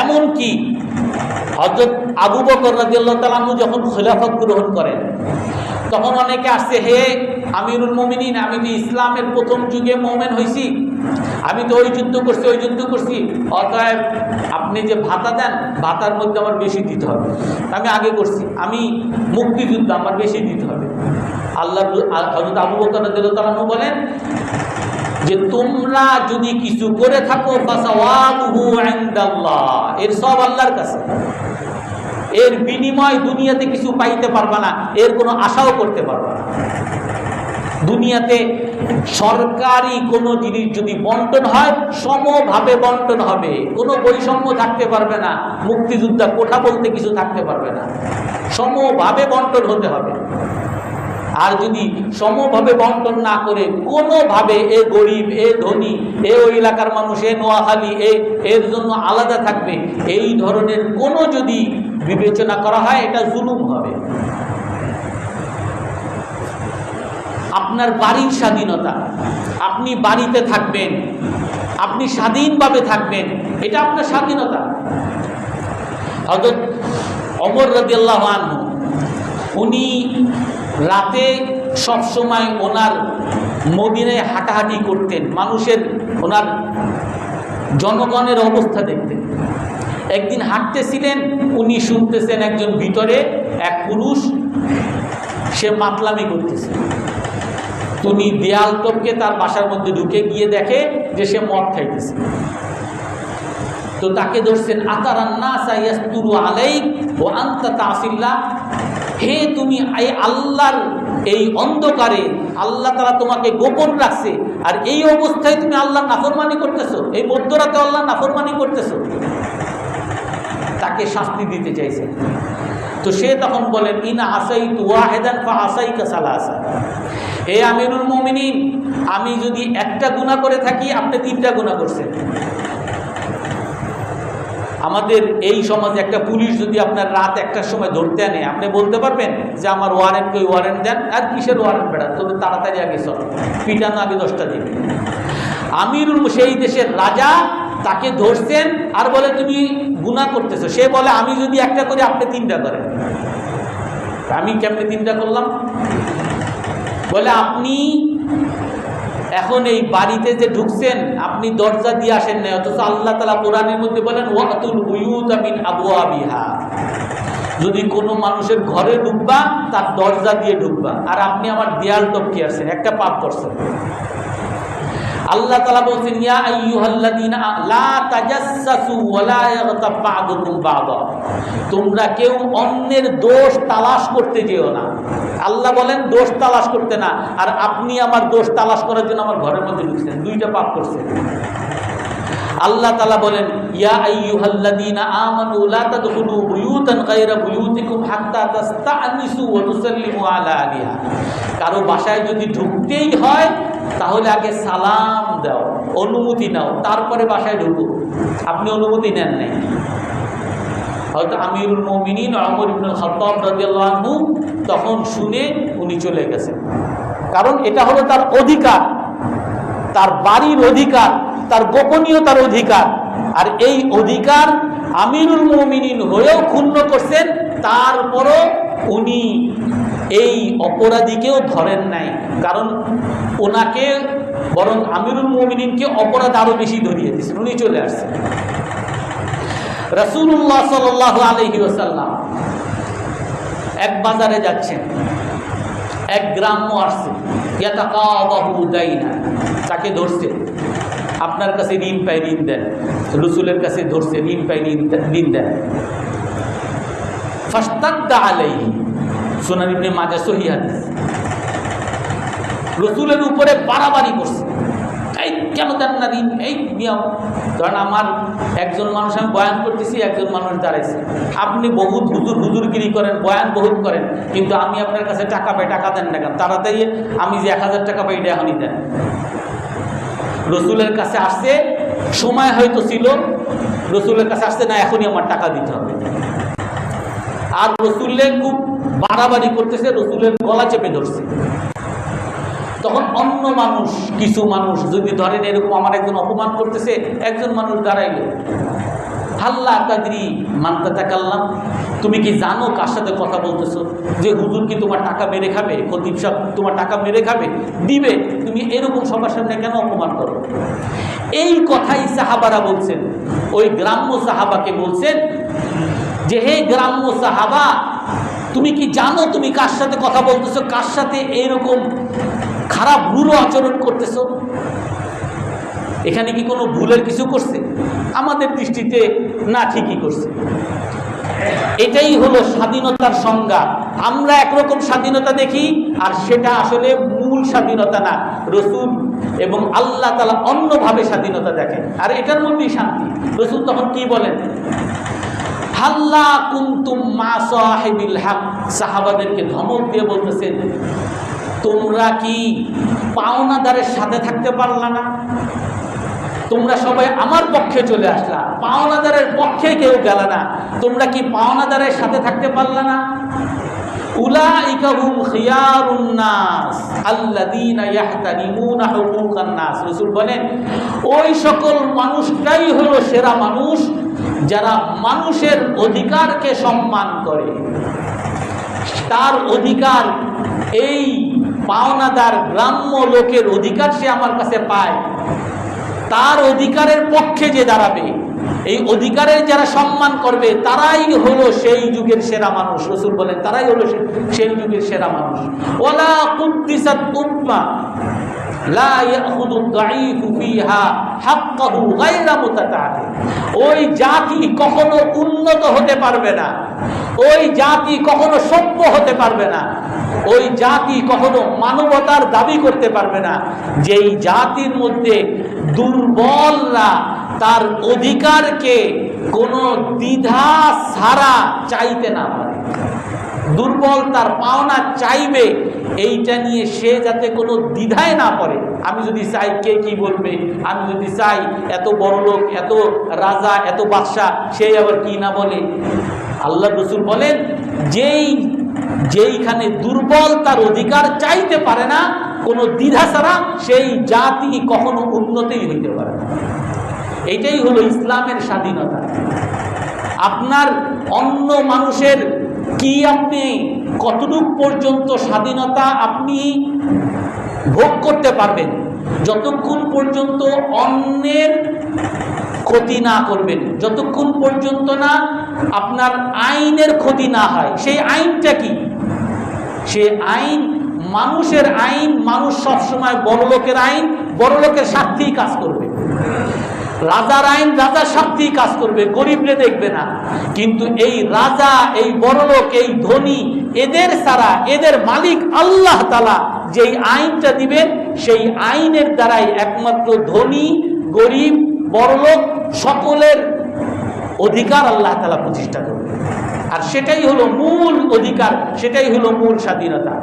এমনকি হযরত আবু বকর রাদিয়াল্লাহু তাআলা আনহু যখন খিলাফত গ্রহণ করেন, তখন অনেকে আসছে, হে আমিরুল মুমিনিন, আমি তো ইসলামের প্রথম যুগে মুমিন হয়েছি, আমি তো ওই যুদ্ধ করছি ওই যুদ্ধ করছি, অতএব আপনি যে ভাতা দেন ভাতার মধ্যে আমার বেশি দিতে হবে। আমি আগে করছি, আমি মুক্তিযুদ্ধ, আমার বেশি দিতে হবে। আল্লাহ হযরত আবু বকর রাদিয়াল্লাহু তাআলা আনহু বলেন যে তোমরা যদি কিছু করে থাকো ফাসাওয়াবুহু ইনদাল্লাহ, এর সব আল্লাহর কাছে, এর বিনিময় দুনিয়াতে কিছু পাইতে পারবা না, এর কোনো আশাও করতে পারবা না। দুনিয়াতে সরকারি কোনো জিনিস যদি বন্টন হয় সমভাবে বন্টন হবে, কোনো বৈষম্য থাকতে পারবে না। মুক্তিযোদ্ধা কোঠা বলতে কিছু থাকতে পারবে না, সমভাবে বন্টন হতে হবে। আর যদি সমভাবে বন্টন না করে কোনোভাবে এ গরিব, এ ধনী, এ ওই এলাকার মানুষ, এ নোয়াখালী, এর জন্য আলাদা থাকবে, এই ধরনের কোনো যদি বিবেচনা করা হয়, এটা জুলুম হবে। আপনার বাড়ির স্বাধীনতা, আপনি বাড়িতে থাকবেন, আপনি স্বাধীনভাবে থাকবেন, এটা আপনার স্বাধীনতা। হযরত ওমর রাদিয়াল্লাহু আনহু, উনি রাতে সবসময় ওনার মদিনায় হাঁটাহাঁটি করতেন, মানুষের, ওনার জনগণের অবস্থা দেখতেন। একদিন হাঁটতেছিলেন, উনি শুনতেছেন একজন ভিতরে এক পুরুষ, সে মাতলামি করতেছে। উনি দেয়াল টপকে তার বাসার মধ্যে ঢুকে গিয়ে দেখে যে সে মদ খাইতেছে। তো তাকে ধরছেন, আতারান নাস ইয়াসতুরু আলাইক ওয়া আনতা তাসিল্লাহ, হে তুমি এই আল্লাহর এই অন্ধকারে আল্লাহ তাআলা তোমাকে গোপন রাখছে, আর এই অবস্থায় তুমি আল্লাহর নাফরমানি করতেছো, এই মধ্যরাতে আল্লাহর নাফরমানি করতেছো। তাকে শাস্তি দিতে চাইছে। তো সে তখন বলেন, ইনা আসাইতু ওয়াহিদান ফা আসাইকা সালাসা, হে আমিরুল মুমিনিন, আমি যদি একটা গুনাহ করে থাকি আপনি 3টা গুনাহ করছেন। আমাদের এই সমাজে একটা পুলিশ যদি আপনার রাত 1টার সময় ধরতে আনে, আপনি বলতে পারবেন যে আমার ওয়ারেন্ট কই, ওয়ারেন্ট দেন। আর কিসের ওয়ারেন্ট বেড়া, তবে তাড়াতাড়ি আগে চল, পিটানো আগে 10টা দিন। আমিরুল, সেই দেশের রাজা, তাকে ধরছেন আর বলে তুমি গুনাহ করতেছো। সে বলে আমি যদি একটা করি আপনি 3টা করেন। আমি কেমনে 3টা করলাম? বলে আপনি এখন এই বাড়িতে যে ঢুকছেন, আপনি দরজা দিয়ে আসেন না, অথচ আল্লাহ তাআলা কোরআনের মধ্যে বলেন ওয়াতুল বুয়ুতা মিন আবওয়াবিহা, যদি কোনো মানুষের ঘরে ঢুকবা তার দরজা দিয়ে ঢুকবা, আর আপনি আমার দেয়াল টপকে আসছেন, একটা পাপ করছেন। আল্লাহ তাআলা বলেন ইয়া আইয়ুহাল্লাযীনা লা তাজাসসু ওয়া লা ইয়াগতাব বা'দুকুম বা'দা, তোমরা কেউ অন্যের দোষ তালাশ করতে যেও না। আল্লাহ বলেন দোষ তালাশ করতে না, আর আপনি আমার দোষ তালাশ করার জন্য আমার ঘরের মধ্যে ঢুকছেন, 2টা পাপ করছেন। আল্লাহ তাআলা বলেন ইয়া আইয়ুহাল্লাযীনা আমানু লা তাদখুলু বুয়ুতান গায়রা বুয়ুতিকুম হাত্তা তাস্তানিসু ওয়া তুসাল্লিমু আলা আহলিহা, কারো বাসায় যদি ঢুকতেই হয় তাহলে আগে সালাম দাও, অনুমতি নাও, তারপরে বাসায় ঢুকো। আপনি অনুমতি নেন নাই। হয়তো আমিরুল মুমিনিন ওমর ইবনুল খাত্তাব রাদিয়াল্লাহু আনহু তখন শুনে উনি চলে গেছেন, কারণ এটা হলো তার অধিকার, তার বাড়ির অধিকার, তার গোপনীয়তার অধিকার। আর এই অধিকার আমিরুল মুমিনিন হয়েও ক্ষুণ্ণ করছেন, তারপরও উনি এই অপরাধীকেও ধরেন নাই, কারণ ওনাকে বরং আমিরুল মুমিনিনকে অপরাধ আরো বেশি ধরিয়ে দিয়েছেন, উনি চলে আসছেন। রাসূলুল্লাহ সাল্লাল্লাহু আলাইহি ওয়াসাল্লাম এক বাজারে যাচ্ছেন, এক গ্রাম্য আসছে, ইয়াতাকাদাহু দাইনা, তাকে ধরছে, আপনার কাছে ঋণ পাই ঋণ দেন। রাসূলের কাছে ধরছে, ঋণ পাই ঋণ দেন। ফাস্তাদা আলাইহি, সুনান ইবনে মাজাহ সহিহ হাদিস, রাসূলের উপরে বাড়াবাড়ি করছে, এই কেন দেন না ঋণ, এই নিয়ম। ধরেন আমার একজন মানুষ, আমি বয়ান করতেছি, একজন মানুষ দাঁড়াইছে, আপনি বহুত হুজুরগিরি করেন, বয়ান বহুত করেন, কিন্তু আমি আপনার কাছে টাকা পাই, টাকা দেন না কেন? তাড়াতাড়ি আমি যে 1000 টাকা পাই এটা এখনই দেন। রসুলের কাছে আসছে, সময় হয়তো ছিল, রসুলের কাছে আসছে না, এখনই আমার টাকা দিতে হবে। আর রসুলের খুব বাড়াবাড়ি করতেছে, রসুলের গলা চেপে ধরছে। তখন অন্য মানুষ, কিছু মানুষ যদি ধরেন এরকম আমার একজন অপমান করতেছে, একজন মানুষ দাঁড়াইল, হাল্লা কাদরি মানতে তাকাল্লাম, তুমি কি জানো কার সাথে কথা বলতেছো? যে হুজুর কি তোমার টাকা মেরে খাবে? খতিব সাহেব তোমার টাকা মেরে খাবে? দিবে? তুমি এরকম সবার সামনে কেন অপমান করো? এই কথাই সাহাবারা বলছেন, ওই গ্রাম্য সাহাবাকে বলছেন যে হে গ্রাম্য সাহাবা, তুমি কি জানো তুমি কার সাথে কথা বলতেছো, কার সাথে এরকম খারাপ রূঢ় আচরণ করতেছো? এখানে কি কোনো ভুলের কিছু করছে? আমাদের দৃষ্টিতে না, ঠিকই করছে। এটাই হলো স্বাধীনতার সংজ্ঞা। আমরা একরকম স্বাধীনতা দেখি, আর সেটা আসলে মূল স্বাধীনতা না। রসুল এবং আল্লাহ তাআলা অন্যভাবে স্বাধীনতা দেখেন, আর এটার মধ্যেই শান্তি। রসুল তখন কি বলেন? হাল্লা কুনতুম মা সাহিবিল হক, সাহাবাদেরকে ধমক দিয়ে বলতেছেন, তোমরা কি পাওনাদারের সাথে থাকতে পারলা না? তোমরা সবাই আমার পক্ষে চলে আসলা, পাওনাদারের পক্ষে কেউ গেল না। তোমরা কি পাওনাদারের সাথে থাকতে পারলা না? উলাইকা হুম খিয়ারুন নাস আল্লাযীনা ইয়াহতারিমুনা হুকুকান নাস। রাসূল বলেন, ওই সকল মানুষটাই হলো সেরা মানুষ যারা মানুষের অধিকারকে সম্মান করে। তার অধিকার, এই পাওনাদার গ্রাম্য লোকের অধিকার সে আমার কাছে পায়, তার অধিকারের পক্ষে যে দাঁড়াবে, এই অধিকারের যারা সম্মান করবে, তারাই হলো সেই যুগের সেরা মানুষ। রাসূল বলেন, তারাই হলো সেই যুগের সেরা মানুষ। ওয়ালা কুদ্দিসাত উম্মাহ লা ইয়াখুযু আদ-দাঈফু ফিহা হাক্কাহু গায়রা মুতাতাআতিল। ওই জাতি কখনো উন্নত হতে পারবে না, ওই জাতি কখনো সভ্য হতে পারবে না, ওই জাতি কখনো মানবতার দাবি করতে পারবে না যেই জাতির মধ্যে দুর্বলরা তার অধিকারকে কোনো দ্বিধা ছাড়া চাইতে না পারে। দুর্বল তার পাওনা চাইবে, এইটা নিয়ে সে যাতে কোনো দ্বিধায় না পড়ে। আমি যদি চাই কে কি বলবে, আমি যদি চাই এত বড় লোক, এত রাজা, এত বাদশা, সেই আবার কি না বলে। আল্লাহ রাসূল বলেন, যেইখানে দুর্বল তার অধিকার চাইতে পারে না কোনো দ্বিধা ছাড়া, সেই জাতি কখনো উন্নতই হইতে পারে না। এইটাই হলো ইসলামের স্বাধীনতা। আপনার অন্য মানুষের কি, আপনি কতটুকু পর্যন্ত স্বাধীনতা আপনি ভোগ করতে পারবেন? যতক্ষণ পর্যন্ত অন্যের ক্ষতি না করবেন, যতক্ষণ পর্যন্ত না আপনার আইনের ক্ষতি না হয়। সেই আইনটা কি? সে আইন মানুষের আইন। মানুষ সবসময় বড় লোকের আইন বড় লোকের স্বার্থেই কাজ করবে, রাজার আইন রাজার স্বার্থেই কাজ করবে, গরিবরে দেখবে না। কিন্তু এই রাজা, এই বড়লোক, এই ধনী, এদের ছাড়া, এদের মালিক আল্লাহ তাআলা যেই আইনটা দিবেন, সেই আইনের দ্বারাই একমাত্র ধনী, গরিব, বড়লোক সকলের অধিকার আল্লাহ তাআলা প্রতিষ্ঠা করবে। আর সেটাই হলো মূল অধিকার, সেটাই হলো মূল স্বাধীনতা।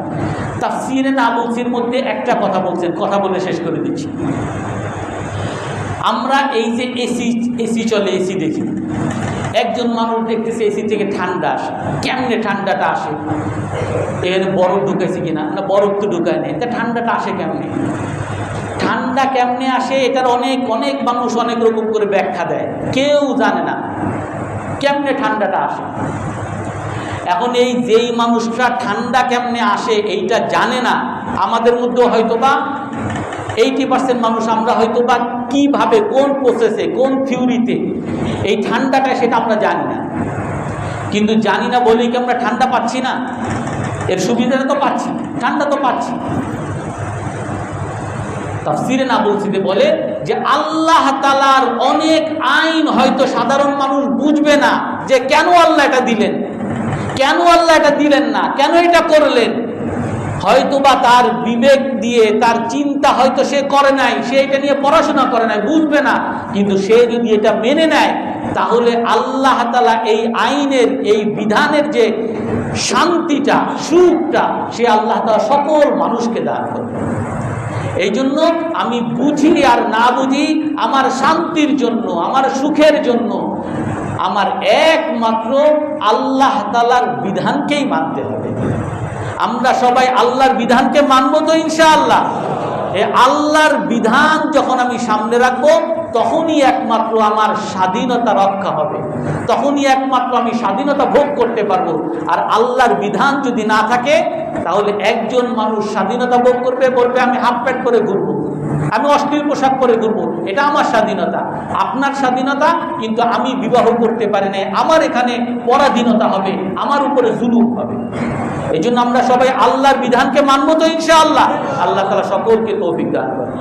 তাফসীরে নাবুসির মধ্যে একটা কথা বলছেন, কথা বলে শেষ করে দিচ্ছি। আমরা এই যে এসি চলে, এসি দেখি, একজন মানুষ দেখতেছে এসি থেকে ঠান্ডা আসে। কেমনে ঠান্ডাটা আসে? এখানে বরফ ঢুকেছে কিনা? না, বরফ তো ঢুকায় নেই। তা ঠান্ডাটা আসে কেমনে? ঠান্ডা কেমনে আসে এটার অনেক অনেক মানুষ অনেক রকম করে ব্যাখ্যা দেয়, কেউ জানে না কেমনে ঠান্ডাটা আসে। এখন এই যেই মানুষটা ঠান্ডা কেমনে আসে এইটা জানে না, আমাদের মধ্যে হয়তোবা 80% মানুষ আমরা হয়তোবা কিভাবে, কোন প্রসেসে, কোন থিওরিতে এই ঠান্ডাটা, সেটা আমরা জানি না। কিন্তু জানি না বলেই কি আমরা ঠান্ডা পাচ্ছি না? এর সুবিধাটা তো পাচ্ছি, ঠান্ডা তো পাচ্ছি। তাফসীরে নাবুসিতে বলে যে আল্লাহ তাআলার অনেক আইন হয়তো সাধারণ মানুষ বুঝবে না, যে কেন আল্লাহ এটা দিলেন, কেন আল্লাহ এটা দিলেন না, কেন এটা করলেন। হয়তোবা তার বিবেক দিয়ে, তার চিন্তা হয়তো সে করে নাই, সে এটা নিয়ে পড়াশোনা করে নাই, বুঝবে না, কিন্তু সে যদি এটা মেনে নেয় তাহলে আল্লাহ তাআলা এই আইনের, এই বিধানের যে শান্তিটা, সুখটা, সে আল্লাহ তাআলা সকল মানুষকে দান করবে। এই জন্য আমি বুঝি আর না বুঝি, আমার শান্তির জন্য, আমার সুখের জন্য আমার একমাত্র আল্লাহ তাআলার বিধানকেই মানতে হবে। আমরা সবাই আল্লাহর বিধানকে মানবো তো ইনশাআল্লাহ। এই আল্লাহর বিধান যখন আমি সামনে রাখবো, তখনই একমাত্র আমার স্বাধীনতা রক্ষা হবে, তখনই একমাত্র আমি স্বাধীনতা ভোগ করতে পারবো। আর আল্লাহর বিধান যদি না থাকে, তাহলে একজন মানুষ স্বাধীনতা ভোগ করবে, বলবে আমি হাফ প্যান্ট পরে ঘুরবো, আমি অশ্লীল পোশাক পরে ঘুরবো, এটা আমার স্বাধীনতা। আপনার স্বাধীনতা, কিন্তু আমি বিবাহ করতে পারি না, আমার এখানে পরাধীনতা হবে, আমার উপরে জুলুম হবে। এই জন্য আমরা সবাই আল্লাহর বিধানকে মানবো তো ইনশাআল্লাহ। আল্লাহ তাআলা সকলকে তৌফিক দান করেন।